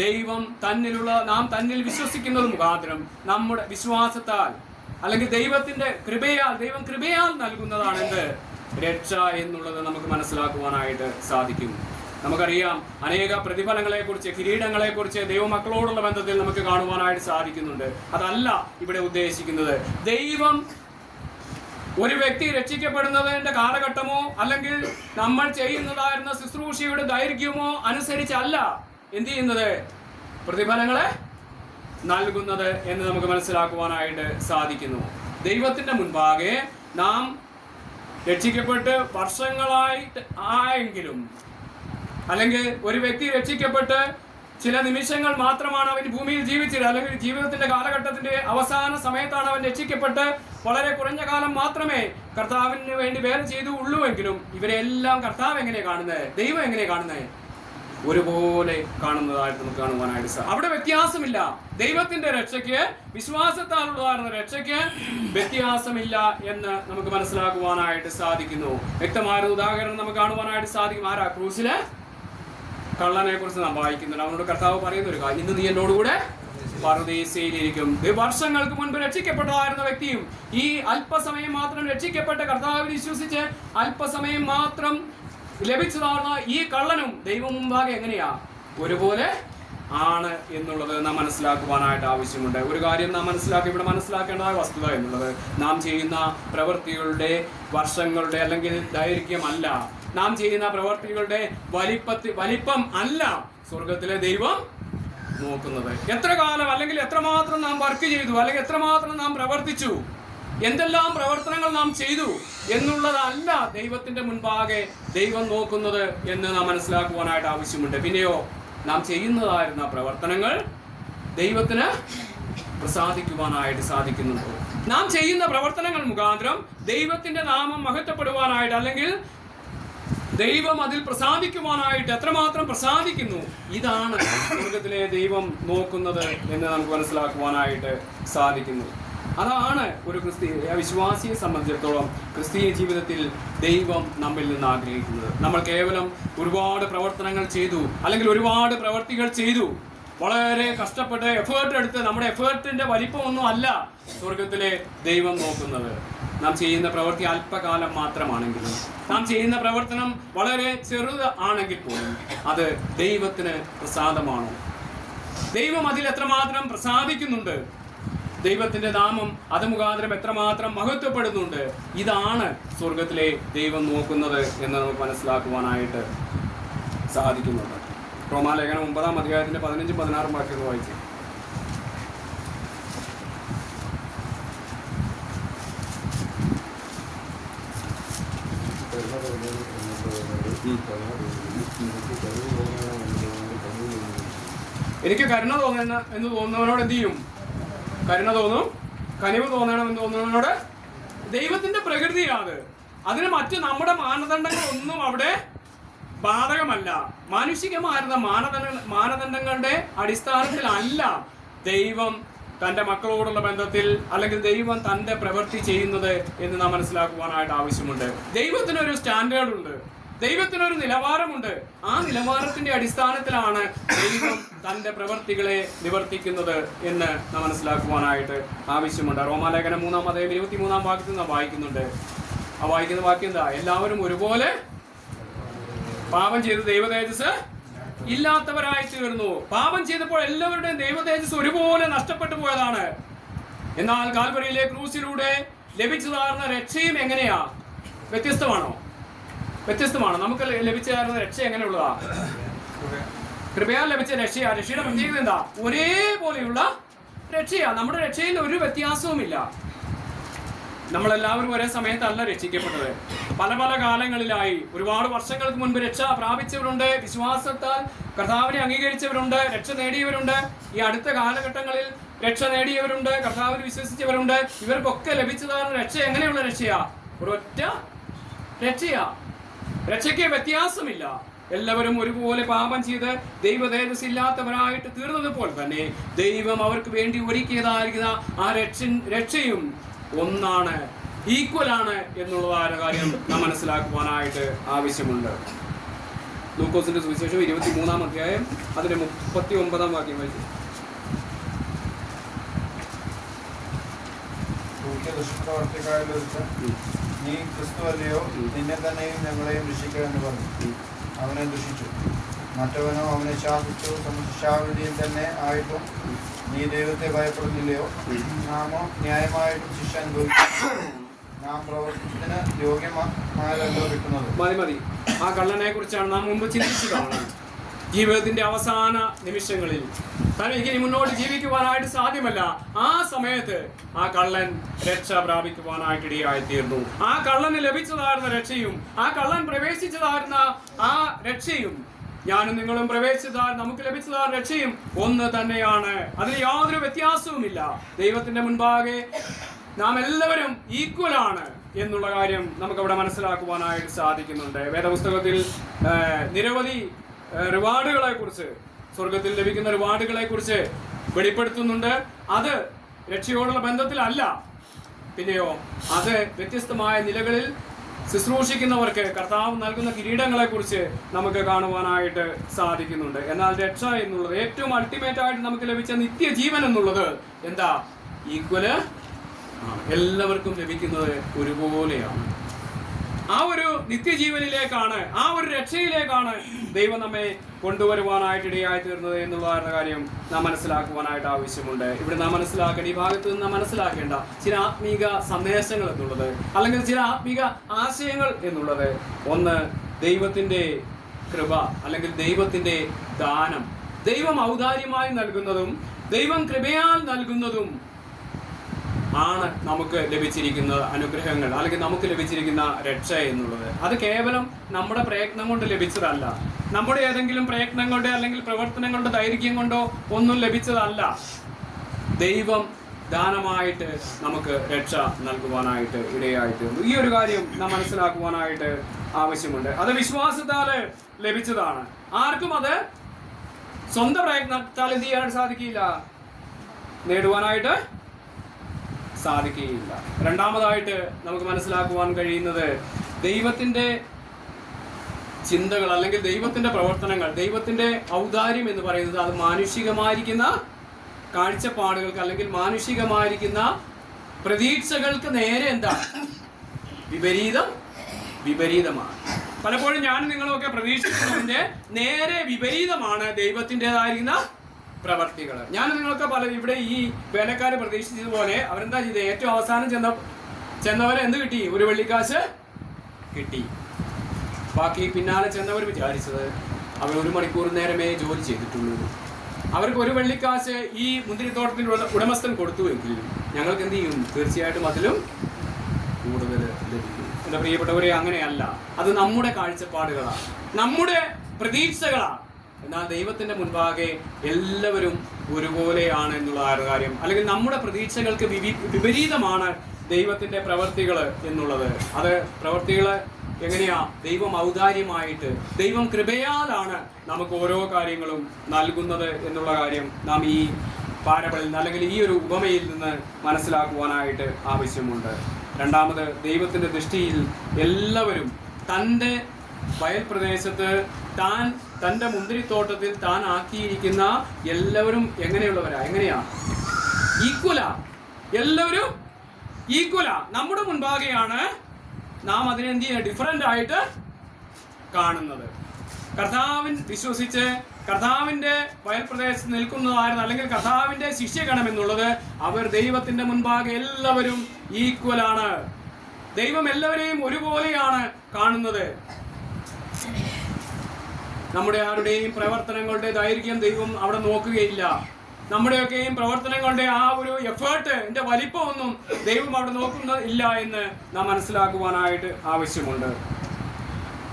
ദൈവം തന്നിലുള്ള, നാം തന്നിൽ വിശ്വസിക്കുന്നത് മുഖാന്തരം നമ്മുടെ വിശ്വാസത്താൽ അല്ലെങ്കിൽ ദൈവത്തിന്റെ കൃപയാൽ, ദൈവം കൃപയാൽ നൽകുന്നതാണ് എന്ത്? രക്ഷ എന്നുള്ളത് നമുക്ക് മനസ്സിലാക്കുവാനായിട്ട് സാധിക്കും. നമുക്കറിയാം, അനേക പ്രതിഫലങ്ങളെ കുറിച്ച്, കിരീടങ്ങളെ കുറിച്ച് ദൈവമക്കളോടുള്ള ബന്ധത്തിൽ നമുക്ക് കാണുവാനായിട്ട് സാധിക്കുന്നുണ്ട്. അതല്ല ഇവിടെ ഉദ്ദേശിക്കുന്നത്. ദൈവം ഒരു വ്യക്തി രക്ഷിക്കപ്പെടുന്നതിന്റെ കാലഘട്ടമോ അല്ലെങ്കിൽ നമ്മൾ ചെയ്യുന്നതായിരുന്ന ശുശ്രൂഷയുടെ ദൈർഘ്യമോ അനുസരിച്ചല്ല എന്ത് ചെയ്യുന്നത്? പ്രതിഫലങ്ങളെ നൽകുന്നത് എന്ന് നമുക്ക് മനസ്സിലാക്കുവാനായിട്ട് സാധിക്കുന്നു. ദൈവത്തിന്റെ മുൻപാകെ നാം രക്ഷിക്കപ്പെട്ട് വർഷങ്ങളായിട്ട് ആയെങ്കിലും, അല്ലെങ്കിൽ ഒരു വ്യക്തി രക്ഷിക്കപ്പെട്ട് ചില നിമിഷങ്ങൾ മാത്രമാണ് അവൻ ഭൂമിയിൽ ജീവിച്ചത്, അല്ലെങ്കിൽ ജീവിതത്തിന്റെ കാലഘട്ടത്തിന്റെ അവസാന സമയത്താണ് അവൻ രക്ഷിക്കപ്പെട്ട് വളരെ കുറഞ്ഞ കാലം മാത്രമേ കർത്താവിന് വേണ്ടി വേല ചെയ്തു ഉള്ളുവെങ്കിലും ഇവരെല്ലാം കർത്താവ് എങ്ങനെ കാണുന്നത്, ദൈവം എങ്ങനെ കാണുന്നത്? ഒരുപോലെ കാണുന്നതായിട്ട് നമുക്ക് കാണുവാനായിട്ട് സാധിക്കും. അവിടെ വ്യത്യാസമില്ല. ദൈവത്തിന്റെ രക്ഷയ്ക്ക്, വിശ്വാസത്താലുള്ളതായിരുന്ന രക്ഷയ്ക്ക് വ്യത്യാസമില്ല എന്ന് നമുക്ക് മനസ്സിലാക്കുവാനായിട്ട് സാധിക്കുന്നു. വ്യക്തമായ ഉദാഹരണം നമുക്ക് കാണുവാനായിട്ട് സാധിക്കും. ആരാ? ക്രൂസിലെ കള്ളനെ കുറിച്ച് നാം വായിക്കുന്നുണ്ട്. അവനോട് കർത്താവ് പറയുന്ന ഒരു കാര്യം, ഇന്ന് നീ എന്നോടുകൂടെ പറുദീസയിലിരിക്കും. വർഷങ്ങൾക്ക് മുൻപ് രക്ഷിക്കപ്പെട്ടതായിരുന്ന വ്യക്തിയും ഈ അല്പസമയം മാത്രം രക്ഷിക്കപ്പെട്ട കർത്താവിൽ വിശ്വസിച്ച് അല്പസമയം മാത്രം ലഭിച്ചതാണ് ഈ കള്ളനും ദൈവം മുമ്പാകെ എങ്ങനെയാ? ഒരുപോലെ ആണ് എന്നുള്ളത് നാം മനസ്സിലാക്കുവാനായിട്ട് ആവശ്യമുണ്ട്. ഒരു കാര്യം നാം ഇവിടെ മനസ്സിലാക്കേണ്ടതായ വസ്തുത എന്നുള്ളത്, നാം ചെയ്യുന്ന പ്രവൃത്തികളുടെ വർഷങ്ങളുടെ അല്ലെങ്കിൽ ദൈർഘ്യമല്ല, നാം ചെയ്യുന്ന പ്രവൃത്തികളുടെ വലിപ്പം അല്ല സ്വർഗത്തിലെ ദൈവം നോക്കുന്നത്. എത്ര കാലം അല്ലെങ്കിൽ എത്രമാത്രം നാം വർക്ക് ചെയ്തു, അല്ലെങ്കിൽ എത്രമാത്രം നാം പ്രവർത്തിച്ചു, എന്തെല്ലാം പ്രവർത്തനങ്ങൾ നാം ചെയ്തു എന്നുള്ളതല്ല ദൈവത്തിന്റെ മുൻപാകെ ദൈവം നോക്കുന്നത് എന്ന് നാം മനസ്സിലാക്കുവാനായിട്ട് ആവശ്യമുണ്ട്. പിന്നെയോ നാം ചെയ്യുന്നതായിരുന്ന പ്രവർത്തനങ്ങൾ ദൈവത്തിന് പ്രസാദിക്കുവാനായിട്ട് സാധിക്കുന്നുണ്ടോ? നാം ചെയ്യുന്ന പ്രവർത്തനങ്ങൾ മുഖാന്തരം ദൈവത്തിന്റെ നാമം മഹത്വപ്പെടുവാനായിട്ട്, അല്ലെങ്കിൽ ദൈവം അതിൽ പ്രസാദിക്കുവാനായിട്ട് എത്രമാത്രം പ്രസാദിക്കുന്നു, ഇതാണ് സ്വർഗത്തിലെ ദൈവം നോക്കുന്നത് എന്ന് നമുക്ക് മനസ്സിലാക്കുവാനായിട്ട് സാധിക്കുന്നു. അതാണ് ഒരു ക്രിസ്തീയ വിശ്വാസിയെ സംബന്ധിച്ചിടത്തോളം ക്രിസ്തീയ ജീവിതത്തിൽ ദൈവം നമ്മിൽ നിന്ന് ആഗ്രഹിക്കുന്നത്. നമ്മൾ കേവലം ഒരുപാട് പ്രവർത്തനങ്ങൾ ചെയ്തു, അല്ലെങ്കിൽ ഒരുപാട് പ്രവർത്തികൾ ചെയ്തു, വളരെ കഷ്ടപ്പെട്ട് എഫേർട്ട് എടുത്ത്, നമ്മുടെ എഫേർട്ടിന്റെ വലിപ്പമൊന്നും അല്ല സ്വർഗത്തിലെ ദൈവം നോക്കുന്നത്. നാം ചെയ്യുന്ന പ്രവൃത്തി അല്പകാലം മാത്രമാണെങ്കിലും, നാം ചെയ്യുന്ന പ്രവർത്തനം വളരെ ചെറുത് ആണെങ്കിൽ പോലും അത് ദൈവത്തിന് പ്രസാദമാണോ? ദൈവം അതിൽ എത്രമാത്രം പ്രസാദിക്കുന്നുണ്ട്? ദൈവത്തിന്റെ നാമം അത് മുഖാന്തരം എത്രമാത്രം മഹത്വപ്പെടുന്നുണ്ട്? ഇതാണ് സ്വർഗത്തിലെ ദൈവം നോക്കുന്നത് എന്ന് നമുക്ക് മനസ്സിലാക്കുവാനായിട്ട് സാധിക്കുന്നുണ്ട്. റോമാലേഖനം 9-ാം അധ്യായത്തിന്റെ 15-16 വാക്യങ്ങൾ വായിച്ചു. എനിക്ക് കരുണ തോന്നുന്ന എന്ന് തോന്നുന്നവനോട് എന്ത് ചെയ്യും? കരുണ തോന്നും. കനിവ് തോന്നണം എന്ന് തോന്നുന്നവനോട്. ദൈവത്തിന്റെ പ്രകൃതിയാണ്. അതിന് മറ്റ് നമ്മുടെ മാനദണ്ഡങ്ങളൊന്നും അവിടെ ബാധകമല്ല. മാനുഷികമായിരുന്ന മാനദണ്ഡങ്ങളുടെ അടിസ്ഥാനത്തിലല്ല ദൈവം തൻ്റെ മക്കളോടുള്ള ബന്ധത്തിൽ, അല്ലെങ്കിൽ ദൈവം തൻ്റെ പ്രവൃത്തി ചെയ്യുന്നത് എന്ന് നാം മനസ്സിലാക്കുവാനായിട്ട് ആവശ്യമുണ്ട്. ദൈവത്തിനൊരു സ്റ്റാൻഡേർഡ് ഉണ്ട്, ദൈവത്തിനൊരു നിലവാരമുണ്ട്. ആ നിലവാരത്തിന്റെ അടിസ്ഥാനത്തിലാണ് ദൈവം തൻ്റെ പ്രവൃത്തികളെ നിവർത്തിക്കുന്നത് എന്ന് നാം മനസ്സിലാക്കുവാനായിട്ട് ആവശ്യമുണ്ട്. റോമാലേഖനം 3-ാം അധ്യായം 23-ാം വാക്യത്തിൽ നാം വായിക്കുന്നുണ്ട്. ആ വായിക്കുന്ന വാക്യം എന്താ? എല്ലാവരും ഒരുപോലെ പാപം ചെയ്ത് ദൈവതേജസ് ഇല്ലാത്തവരായി തീർന്നു. പാപം ചെയ്തപ്പോൾ എല്ലാവരുടെയും ദൈവതേജസ് ഒരുപോലെ നഷ്ടപ്പെട്ടു പോയതാണ്. എന്നാൽ കാൽവരിയിലെ ക്രൂസിലൂടെ ലഭിച്ചതാർന്ന രക്ഷയും എങ്ങനെയാ? വ്യത്യസ്തമാണോ? വ്യത്യസ്തമാണ്. നമുക്ക് ലഭിച്ചതായിരുന്ന രക്ഷ എങ്ങനെയുള്ളതാ? കൃപയാൽ ലഭിച്ച രക്ഷയാ. രക്ഷയുടെ പ്രത്യേകത എന്താ? ഒരേപോലെയുള്ള രക്ഷയാ. നമ്മുടെ രക്ഷയിൽ ഒരു വ്യത്യാസവുമില്ല. നമ്മളെല്ലാവരും ഒരേ സമയത്തല്ല രക്ഷിക്കപ്പെട്ടത്. പല പല കാലങ്ങളിലായി, ഒരുപാട് വർഷങ്ങൾക്ക് മുൻപ് രക്ഷ പ്രാപിച്ചവരുണ്ട്, വിശ്വാസത്താൽ കർത്താവിനെ അംഗീകരിച്ചവരുണ്ട്, രക്ഷ നേടിയവരുണ്ട്. ഈ അടുത്ത കാലഘട്ടങ്ങളിൽ രക്ഷ നേടിയവരുണ്ട്, കർത്താവിൽ വിശ്വസിച്ചവരുണ്ട്. ഇവർക്കൊക്കെ ലഭിച്ചതാണ് രക്ഷ. എങ്ങനെയുള്ള രക്ഷയാ? ഒരൊറ്റ രക്ഷയാ. രക്ഷയ്ക്ക് വ്യത്യാസമില്ല. എല്ലാവരും ഒരുപോലെ പാപം ചെയ്ത് ദൈവതേജസ് ഇല്ലാത്തവരായിട്ട് തീർന്നതുപോലെ തന്നെ ദൈവം അവർക്ക് വേണ്ടി ഒരുക്കിയതായിരിക്കുന്ന ആ രക്ഷയും ഒന്നാണ്, ഈക്വലാണ് എന്നുള്ളതായ കാര്യം നാം മനസ്സിലാക്കുവാനായിട്ട് ആവശ്യമുണ്ട്. ലൂക്കോസിന്റെ സുവിശേഷം 23-ാം അധ്യായം അതിന്റെ 39-ാം വാക്യം വായിച്ചു. നീ ക്രിസ്തു അല്ലയോ, നിന്നെ തന്നെയും ഞങ്ങളെയും രക്ഷിക്കുക എന്ന് പറഞ്ഞു. അവനെ ദുഷിച്ചു. മറ്റവനോ അവനെ ശാസിച്ചു. ശിക്ഷാവിധിയിൽ തന്നെ ആയിട്ടും നീ ദൈവത്തെ ഭയപ്പെടുന്നില്ലയോ? നാമോ ന്യായമായിട്ടും ശിക്ഷ അനുഭവിക്കും. നാം പ്രവർത്തനത്തിന് യോഗ്യമായതല്ലോ കിട്ടുന്നത്. മതി. ആ കള്ളനെ കുറിച്ചാണ് നാം മുമ്പ് ചിന്തിച്ചതാണ്. ജീവിതത്തിന്റെ അവസാന നിമിഷങ്ങളിൽ തനിക്ക് ഇനി മുന്നോട്ട് ജീവിക്കുവാനായിട്ട് സാധ്യമല്ല. ആ സമയത്ത് ആ കള്ളൻ രക്ഷ പ്രാപിക്കുവാനായിട്ട് ഇടയായി തീർന്നു. ആ കള്ളന് ലഭിച്ചതായിരുന്ന രക്ഷയും, ആ കള്ളൻ പ്രവേശിച്ചതായിരുന്ന ആ രക്ഷയും ഞാനും നിങ്ങളും പ്രവേശിച്ചതാൽ നമുക്ക് ലഭിച്ചതാൽ രക്ഷയും ഒന്ന് തന്നെയാണ്. അതിൽ യാതൊരു വ്യത്യാസവുമില്ല. ദൈവത്തിന്റെ മുൻപാകെ നാം എല്ലാവരും ഈക്വൽ ആണ് എന്നുള്ള കാര്യം നമുക്കവിടെ മനസ്സിലാക്കുവാനായിട്ട് സാധിക്കുന്നുണ്ട്. വേദപുസ്തകത്തിൽ നിരവധി റിവാർഡുകളെ കുറിച്ച്, സ്വർഗത്തിൽ ലഭിക്കുന്ന റിവാർഡുകളെ കുറിച്ച് വെളിപ്പെടുത്തുന്നുണ്ട്. അത് രക്ഷയോടുള്ള ബന്ധത്തിലല്ല, പിന്നെയോ അത് വ്യത്യസ്തമായ നിലകളിൽ ശുശ്രൂഷിക്കുന്നവർക്ക് കർത്താവ് നൽകുന്ന കിരീടങ്ങളെ കുറിച്ച് നമുക്ക് കാണുവാനായിട്ട് സാധിക്കുന്നുണ്ട്. എന്നാൽ രക്ഷ എന്നുള്ളത്, ഏറ്റവും അൾട്ടിമേറ്റ് ആയിട്ട് നമുക്ക് ലഭിച്ച നിത്യജീവൻ എന്നുള്ളത് എന്താ? ഈക്വല്, എല്ലാവർക്കും ലഭിക്കുന്നത് ഒരുപോലെയാണ്. ആ ഒരു നിത്യജീവനിലേക്കാണ്, ആ ഒരു രക്ഷയിലേക്കാണ് ദൈവം നമ്മെ കൊണ്ടുവരുവാനായിട്ട് ഇടയായി തീർന്നത് എന്നുള്ള കാര്യം നാം മനസ്സിലാക്കുവാനായിട്ട് ആവശ്യമുണ്ട്. ഇവിടെ നാം മനസ്സിലാക്കേണ്ട, ഈ ഭാഗത്ത് നിന്ന് നാം മനസ്സിലാക്കേണ്ട ചില ആത്മീക സന്ദേശങ്ങൾ എന്നുള്ളത്, അല്ലെങ്കിൽ ചില ആത്മീക ആശയങ്ങൾ എന്നുള്ളത്, ഒന്ന്, ദൈവത്തിന്റെ കൃപ അല്ലെങ്കിൽ ദൈവത്തിന്റെ ദാനം, ദൈവം ഔദാര്യമായി നൽകുന്നതും ദൈവം കൃപയാൽ നൽകുന്നതും ആണ് നമുക്ക് ലഭിച്ചിരിക്കുന്ന അനുഗ്രഹങ്ങൾ, അല്ലെങ്കിൽ നമുക്ക് ലഭിച്ചിരിക്കുന്ന രക്ഷ എന്നുള്ളത്. അത് കേവലം നമ്മുടെ പ്രയത്നം കൊണ്ട് ലഭിച്ചതല്ല, നമ്മുടെ ഏതെങ്കിലും പ്രയത്നം കൊണ്ടോ അല്ലെങ്കിൽ പ്രവർത്തനങ്ങളുടെ ദൈർഘ്യം കൊണ്ടോ ഒന്നും ലഭിച്ചതല്ല. ദൈവം ദാനമായിട്ട് നമുക്ക് രക്ഷ നൽകുവാനായിട്ട് ഇടയായി തീർന്നു. ഈ ഒരു കാര്യം നാം മനസ്സിലാക്കുവാനായിട്ട് ആവശ്യമുണ്ട്. അത് വിശ്വാസത്താൽ ലഭിച്ചതാണ്. ആർക്കും അത് സ്വന്തം പ്രയത്നത്താൽ എന്ത് ചെയ്യാനായിട്ട് സാധിക്കില്ല, നേടുവാനായിട്ട് സാധിക്കുകയില്ല. രണ്ടാമതായിട്ട് നമുക്ക് മനസ്സിലാക്കുവാൻ കഴിയുന്നത്, ദൈവത്തിന്റെ ചിന്തകൾ അല്ലെങ്കിൽ ദൈവത്തിന്റെ പ്രവർത്തനങ്ങൾ, ദൈവത്തിന്റെ ഔദാര്യം എന്ന് പറയുന്നത് അത് മാനുഷികമായിരിക്കുന്ന കാഴ്ചപ്പാടുകൾക്ക് അല്ലെങ്കിൽ മാനുഷികമായിരിക്കുന്ന പ്രതീക്ഷകൾക്ക് നേരെ എന്താ? വിപരീതമാണ്. പലപ്പോഴും ഞാനും നിങ്ങളൊക്കെ പ്രതീക്ഷിക്കുന്നതിന്റെ നേരെ വിപരീതമാണ് ദൈവത്തിൻ്റെതായിരിക്കുന്ന പ്രവർത്തികൾ. ഞാൻ നിങ്ങളൊക്കെ ഇവിടെ ഈ വേലക്കാര് പ്രതീക്ഷിച്ചതുപോലെ അവരെന്താ ചെയ്തത്? ഏറ്റവും അവസാനം ചെന്നവരെ എന്ത് കിട്ടി? ഒരു വെള്ളിക്കാശ് കിട്ടി. ബാക്കി പിന്നാലെ ചെന്നവർ വിചാരിച്ചത് അവർ 1 മണിക്കൂർ നേരമേ ജോലി ചെയ്തിട്ടുള്ളൂ, അവർക്ക് 1 വെള്ളിക്കാശ് ഈ മുന്തിരിത്തോട്ടത്തിന്റെ ഉടമസ്ഥൻ കൊടുത്തുവെങ്കിൽ ഞങ്ങൾക്ക് എന്ത് ചെയ്യും? തീർച്ചയായിട്ടും അതിലും കൂടുതൽ ലഭിക്കും. എൻ്റെ പ്രിയപ്പെട്ടവരെ, അങ്ങനെയല്ല. അത് നമ്മുടെ കാഴ്ചപ്പാടുകളാണ്, നമ്മുടെ പ്രതീക്ഷകളാണ്. എന്നാൽ ദൈവത്തിന്റെ മുൻപാകെ എല്ലാവരും ഒരുപോലെയാണ് എന്നുള്ള കാര്യം, അല്ലെങ്കിൽ നമ്മുടെ പ്രതീക്ഷകൾക്ക് വിപരീതമാണ് ദൈവത്തിന്റെ പ്രവർത്തികൾ എന്നുള്ളത്. അത് പ്രവർത്തികൾ എങ്ങനെയാ? ദൈവം ഔദാര്യമായിട്ട്, ദൈവം കൃപയാലാണ് നമുക്ക് ഓരോ കാര്യങ്ങളും നൽകുന്നത് എന്നുള്ള കാര്യം നാം ഈ പാരബിളിൽ അല്ലെങ്കിൽ ഈ ഒരു ഉപമയിൽ നിന്ന് മനസ്സിലാക്കുവാനായിട്ട് ആവശ്യമുണ്ട്. രണ്ടാമത്, ദൈവത്തിന്റെ ദൃഷ്ടിയിൽ എല്ലാവരും തൻ്റെ വയൽ പ്രദേശത്ത് തൻ്റെ മുന്തിരിത്തോട്ടത്തിൽ താൻ ആക്കിയിരിക്കുന്ന എല്ലാവരും എങ്ങനെയാ? ഈക്വലാ. എല്ലാവരും ഈക്വലാ. നമ്മുടെ മുൻപാകെയാണ് നാം അതിനെ എന്ത് ചെയ്യുക? ഡിഫറൻ്റ് ആയിട്ട് കാണുന്നത്. കർത്താവിൻ വിശ്വസിച്ച് കർത്താവിൻ്റെ വയൽ പ്രദേശത്ത് നിൽക്കുന്നതായിരുന്നു, അല്ലെങ്കിൽ കർത്താവിൻ്റെ ശിഷ്യഗണം എന്നുള്ളത്, അവർ ദൈവത്തിന്റെ മുൻപാകെ എല്ലാവരും ഈക്വലാണ്. ദൈവം എല്ലാവരെയും ഒരുപോലെയാണ് കാണുന്നത്. നമ്മുടെ ആരുടെയും പ്രവർത്തനങ്ങളുടെ ദൈർഘ്യം ദൈവം അവിടെ നോക്കുകയില്ല. നമ്മുടെയൊക്കെയും പ്രവർത്തനങ്ങളുടെ ആ ഒരു എഫേർട്ടിന്റെ വലിപ്പമൊന്നും ദൈവം അവിടെ നോക്കുന്നില്ല എന്ന് നാം മനസ്സിലാക്കുവാനായിട്ട് ആവശ്യമുണ്ട്.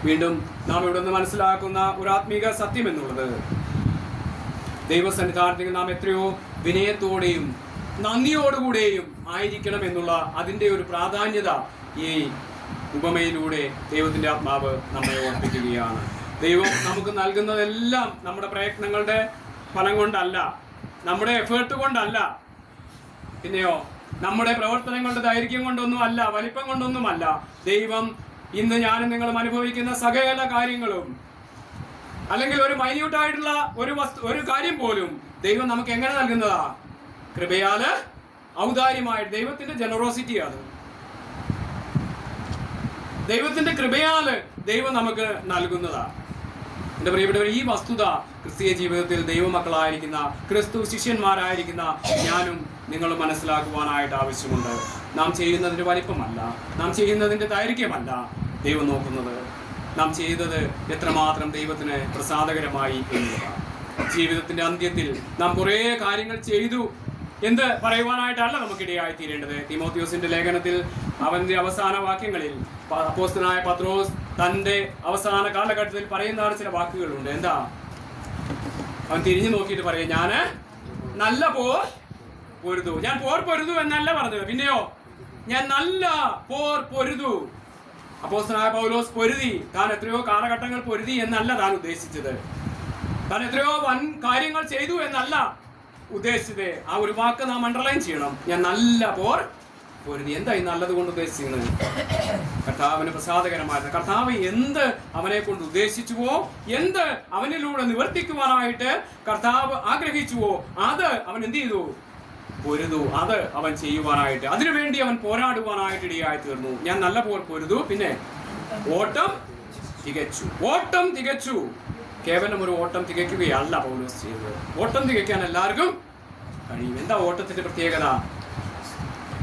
വീണ്ടും നാം ഇവിടെ നിന്ന് മനസ്സിലാക്കുന്ന ഒരു ആത്മീക സത്യം എന്നുള്ളത്, ദൈവസന്നിധാനത്തിൽ നാം എത്രയോ വിനയത്തോടെയും നന്ദിയോടുകൂടെയും ആയിരിക്കണം എന്നുള്ള അതിൻ്റെ ഒരു പ്രാധാന്യത ഈ ഉപമയിലൂടെ ദൈവത്തിന്റെ ആത്മാവ് നമ്മെ ഓർപ്പിക്കുകയാണ്. ദൈവം നമുക്ക് നൽകുന്നതെല്ലാം നമ്മുടെ പ്രയത്നങ്ങളുടെ ഫലം കൊണ്ടല്ല, നമ്മുടെ എഫേർട്ട് കൊണ്ടല്ല, പിന്നെയോ നമ്മുടെ പ്രവർത്തനങ്ങളുടെ ദൈർഘ്യം കൊണ്ടൊന്നും അല്ല, വലിപ്പം കൊണ്ടൊന്നുമല്ല. ദൈവം ഇന്ന് ഞാനും നിങ്ങളും അനുഭവിക്കുന്ന സകല കാര്യങ്ങളും, അല്ലെങ്കിൽ ഒരു മൈന്യൂട്ടായിട്ടുള്ള ഒരു കാര്യം പോലും ദൈവം നമുക്ക് എങ്ങനെ നൽകുന്നതാ? കൃപയാല്, ഔദാര്യമായിട്ട്. ദൈവത്തിന്റെ ജനറോസിറ്റിയാണ്. ദൈവത്തിന്റെ കൃപയാല് ദൈവം നമുക്ക് നൽകുന്നതാ. എൻ്റെ പ്രിയപ്പെട്ടവർ, ഈ വസ്തുത ക്രിസ്തീയ ജീവിതത്തിൽ ദൈവമക്കളായിരിക്കുന്ന, ക്രിസ്തു ശിഷ്യന്മാരായിരിക്കുന്ന ഞാനും നിങ്ങളും മനസ്സിലാക്കുവാനായിട്ട് ആവശ്യമുണ്ട്. നാം ചെയ്യുന്നതിൻ്റെ വലിപ്പമല്ല, നാം ചെയ്യുന്നതിൻ്റെ ദൈർഘ്യമല്ല ദൈവം നോക്കുന്നത്, നാം ചെയ്തത് എത്രമാത്രം ദൈവത്തിന് പ്രസാദകരമായി എന്നുള്ളതാണ്. ജീവിതത്തിന്റെ അന്ത്യത്തിൽ നാം കുറേ കാര്യങ്ങൾ ചെയ്തു എന്ത് പറയുവാനായിട്ടല്ല നമുക്കിടയായി തീരേണ്ടത്. തീമോത്തിയോസിന്റെ ലേഖനത്തിൽ അവന്റെ അവസാന വാക്യങ്ങളിൽ അപ്പോസ്തലനായ പത്രോസ് തന്റെ അവസാന കാലഘട്ടത്തിൽ പറയുന്ന ചില വാക്കുകളുണ്ട്. എന്താ? അവൻ തിരിഞ്ഞു നോക്കിയിട്ട് പറയും, ഞാന് നല്ല പോർ പൊരുതു. ഞാൻ പോർ പൊരുതു എന്നല്ല പറഞ്ഞത്, പിന്നെയോ ഞാൻ നല്ല പോർ പൊരുതു. അപ്പോസ്തലനായ പൗലോസ് പൊരുതി. താൻ എത്രയോ കാലഘട്ടങ്ങൾ പൊരുതി എന്നല്ല താൻ ഉദ്ദേശിച്ചത്. താൻ എത്രയോ വൻ കാര്യങ്ങൾ ചെയ്തു എന്നല്ല ഉദ്ദേശിച്ചത്. ആ ഒരു വാക്ക് നാം അണ്ടർലൈൻ ചെയ്യണം. ഞാൻ നല്ല പോർ പൊരുതി. എന്താ ഈ നല്ലത് കൊണ്ട് ഉദ്ദേശിക്കുന്നത്? കർത്താവിന് പ്രസാദകരമായിരുന്നു. കർത്താവ് എന്ത് അവനെ കൊണ്ട് ഉദ്ദേശിച്ചുവോ, എന്ത് അവനിലൂടെ നിവർത്തിക്കുവാനായിട്ട് കർത്താവ് ആഗ്രഹിച്ചുവോ, അത് അവൻ എന്ത് ചെയ്തു? പൊരുതു. അത് അവൻ ചെയ്യുവാനായിട്ട്, അതിനുവേണ്ടി അവൻ പോരാടുവാനായിട്ട് ഇടയായി തീർന്നു. ഞാൻ നല്ല പോർ പൊരുതു. പിന്നെ ഓട്ടം തികച്ചു. ഓട്ടം തികച്ചു. കേവലം ഒരു ഓട്ടം തികയ്ക്കുകയല്ല പൗലോസ് ചെയ്തത്. ഓട്ടം തികയ്ക്കാൻ എല്ലാവർക്കും കഴിയും. എന്താ ഓട്ടത്തിന്റെ പ്രത്യേകത?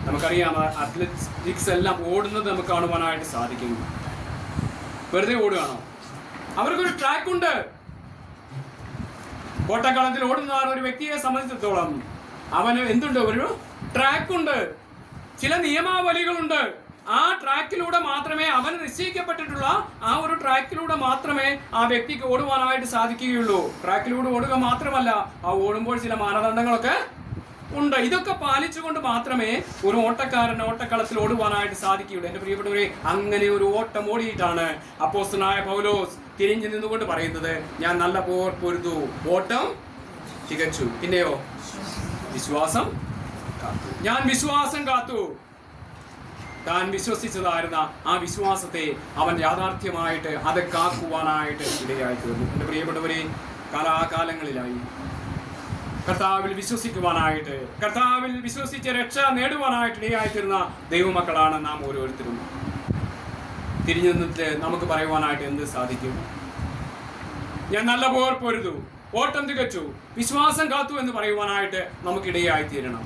നമുക്കറിയാം, അത്ലറ്റിക്സ് എല്ലാം ഓടുന്നത് നമുക്ക് കാണുവാനായിട്ട് സാധിക്കും. വെറുതെ ഓടുകയാണോ? അവർക്കൊരു ട്രാക്ക് ഉണ്ട്. ഓട്ടക്കളത്തിൽ ഓടുന്ന ഒരു വ്യക്തിയെ സംബന്ധിച്ചിടത്തോളം അവന് എന്തുണ്ട്? ഒരു ട്രാക്ക് ഉണ്ട്, ചില നിയമാവലികളുണ്ട്. ആ ട്രാക്കിലൂടെ മാത്രമേ, അവന് നിശ്ചയിക്കപ്പെട്ടിട്ടുള്ള ആ ഒരു ട്രാക്കിലൂടെ മാത്രമേ ആ വ്യക്തിക്ക് ഓടുവാനായിട്ട് സാധിക്കുകയുള്ളൂ. ട്രാക്കിലൂടെ ഓടുക മാത്രമല്ല, ആ ഓടുമ്പോൾ ചില മാനദണ്ഡങ്ങളൊക്കെ ഉണ്ട്. ഇതൊക്കെ പാലിച്ചുകൊണ്ട് മാത്രമേ ഒരു ഓട്ടക്കാരന് ഓട്ടക്കളത്തിൽ ഓടുവാനായിട്ട് സാധിക്കുകയുള്ളൂ. എന്റെ പ്രിയപ്പെട്ടവരെ, അങ്ങനെ ഒരു ഓട്ടം ഓടിയിട്ടാണ് അപ്പോസ്തലനായ പൗലോസ് തിരിഞ്ഞു നിന്നുകൊണ്ട് പറയുന്നത്, ഞാൻ നല്ല പോർ പൊരുതു, ഓട്ടം തികച്ചു. പിന്നെയോ വിശ്വാസം കാത്തു. ഞാൻ വിശ്വാസം കാത്തു. താൻ വിശ്വസിച്ചതായിരുന്ന ആ വിശ്വാസത്തെ അവൻ യാഥാർത്ഥ്യമായിട്ട് അത് കാക്കുവാനായിട്ട് ഇടയായി തീർന്നു. എന്റെ പ്രിയപ്പെട്ടവരെ, കാലാകാലങ്ങളിലായി കർത്താവിൽ വിശ്വസിക്കുവാനായിട്ട്, കർത്താവിൽ വിശ്വസിച്ച് രക്ഷ നേടുവാനായിട്ട് ഇടയായിത്തീർന്ന ദൈവമക്കളാണ് നാം ഓരോരുത്തരും. തിരിഞ്ഞു നിന്നിട്ട് നമുക്ക് പറയുവാനായിട്ട് എന്ത് സാധിക്കും? ഞാൻ നല്ല പോർ പൊരുതു, ഓട്ടം തികച്ചു, വിശ്വാസം കാത്തു എന്ന് പറയുവാനായിട്ട് നമുക്കിടയായിത്തീരണം.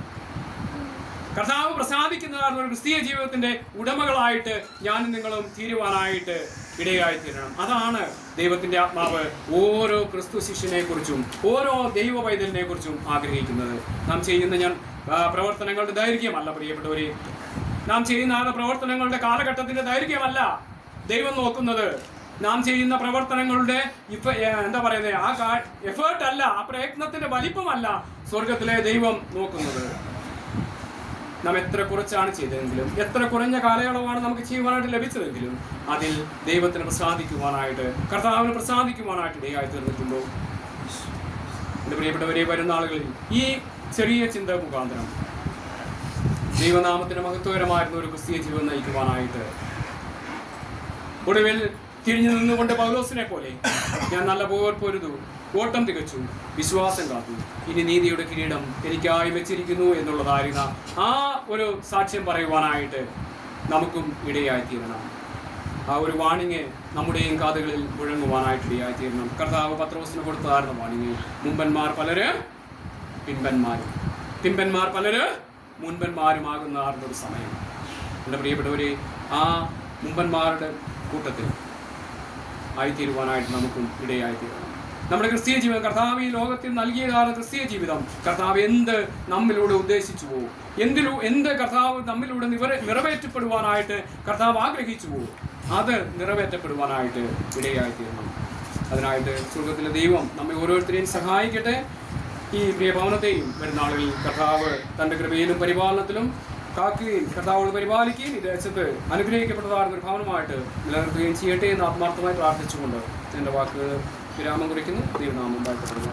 കർത്താവ് പ്രസാദിക്കുന്നതായിരുന്ന ഒരു ക്രിസ്തീയ ജീവിതത്തിന്റെ ഉടമകളായിട്ട് ഞാനും നിങ്ങളും തീരുവാനായിട്ട് ഇടയായിത്തീരണം. അതാണ് ദൈവത്തിന്റെ ആത്മാവ് ഓരോ ക്രിസ്തു ശിഷ്യനെ കുറിച്ചും ഓരോ ദൈവ പൈതലിനെ കുറിച്ചും ആഗ്രഹിക്കുന്നത്. നാം ചെയ്യുന്ന പ്രവർത്തനങ്ങളുടെ ദൈർഘ്യമല്ല പ്രിയപ്പെട്ടവരെ, നാം ചെയ്യുന്ന പ്രവർത്തനങ്ങളുടെ കാലഘട്ടത്തിന്റെ ദൈർഘ്യമല്ല ദൈവം നോക്കുന്നത്. നാം ചെയ്യുന്ന പ്രവർത്തനങ്ങളുടെ എന്താ പറയുന്നത്, ആ എഫേർട്ട് അല്ല, ആ പ്രയത്നത്തിന്റെ വലിപ്പമല്ല സ്വർഗത്തിലെ ദൈവം നോക്കുന്നത്. നാം എത്ര കുറച്ചാണ് ചെയ്തതെങ്കിലും, എത്ര കുറഞ്ഞ കാലയളവാണ് നമുക്ക് ചെയ്യുവാനായിട്ട് ലഭിച്ചതെങ്കിലും, അതിൽ ദൈവത്തിന് പ്രസാദിക്കുവാനായിട്ട്, കർത്താവിന് പ്രസാദിക്കുവാനായിട്ട് ഇടയായി തീർന്നിട്ടുണ്ടോ? എൻ്റെ പ്രിയപ്പെട്ടവരെ, വരുന്ന ആളുകളിൽ ഈ ചെറിയ ചിന്ത മുഖാന്തരം ദൈവനാമത്തിന് മഹത്വകരമായിരുന്ന ഒരു ക്രിസ്തീയ ജീവിതം നയിക്കുവാനായിട്ട് ഒടുവിൽ തിരിഞ്ഞു നിന്നുകൊണ്ട് പൗലോസിനെ പോലെ ഞാൻ നല്ല പോർ പൊരുതു, ഓട്ടം തികച്ചു, വിശ്വാസം കാത്തു, ഇനി നീതിയുടെ കിരീടം എനിക്കായി വെച്ചിരിക്കുന്നു എന്നുള്ളതായിരുന്ന ആ ഒരു സാക്ഷ്യം പറയുവാനായിട്ട് നമുക്കും ഇടയായിത്തീരണം. ആ ഒരു വാണിങ് നമ്മുടെയും കാതുകളിൽ മുഴങ്ങുവാനായിട്ട് ഇടയായിത്തീരണം. കർത്താവ് പത്രോസിന് കൊടുത്തതായിരുന്ന വാണിങ്, മുമ്പന്മാർ പലര് പിൻപന്മാരും, പിൻപന്മാർ പലര് മുൻപന്മാരുമാകുന്നതായിരുന്നൊരു സമയം. എൻ്റെ പ്രിയപ്പെട്ടവരെ, ആ മുമ്പന്മാരുടെ കൂട്ടത്തിൽ ആയിത്തീരുവാനായിട്ട് നമുക്കും ഇടയായിത്തീരണം. നമ്മുടെ ക്രിസ്തീയ ജീവിതം, കർത്താവ് ഈ ലോകത്തിൽ നൽകിയതാണ് ക്രിസ്തീയ ജീവിതം. കർത്താവ് എന്ത് നമ്മിലൂടെ ഉദ്ദേശിച്ചുവോ, എന്ത് കർത്താവ് നമ്മിലൂടെ നിറവേറ്റപ്പെടുവാനായിട്ട് കർത്താവ് ആഗ്രഹിച്ചുവോ, അത് നിറവേറ്റപ്പെടുവാനായിട്ട് ഇടയായിത്തീരണം. അതിനായിട്ട് സ്വർഗത്തിലെ ദൈവം നമ്മെ ഓരോരുത്തരെയും സഹായിക്കട്ടെ. ഈ പ്രിയ ഭവനത്തെയും വരുന്ന ആളുകളിൽ കർത്താവ് തൻ്റെ കൃപയിലും പരിപാലനത്തിലും കാക്കുകയും കർത്താവോട് പരിപാലിക്കുകയും ഈ ദേശത്ത് അനുഗ്രഹിക്കപ്പെട്ടതായിരുന്ന ഒരു ഭവനമായിട്ട് നിലനിർത്തുകയും ചെയ്യട്ടെ എന്ന് ആത്മാർത്ഥമായി പ്രാർത്ഥിച്ചുകൊണ്ട് എൻ്റെ വാക്കുകൾ വിരാമം കുറിക്കുന്നു. ദൈവനാമം വാഴ്ത്തപ്പെടുന്നു.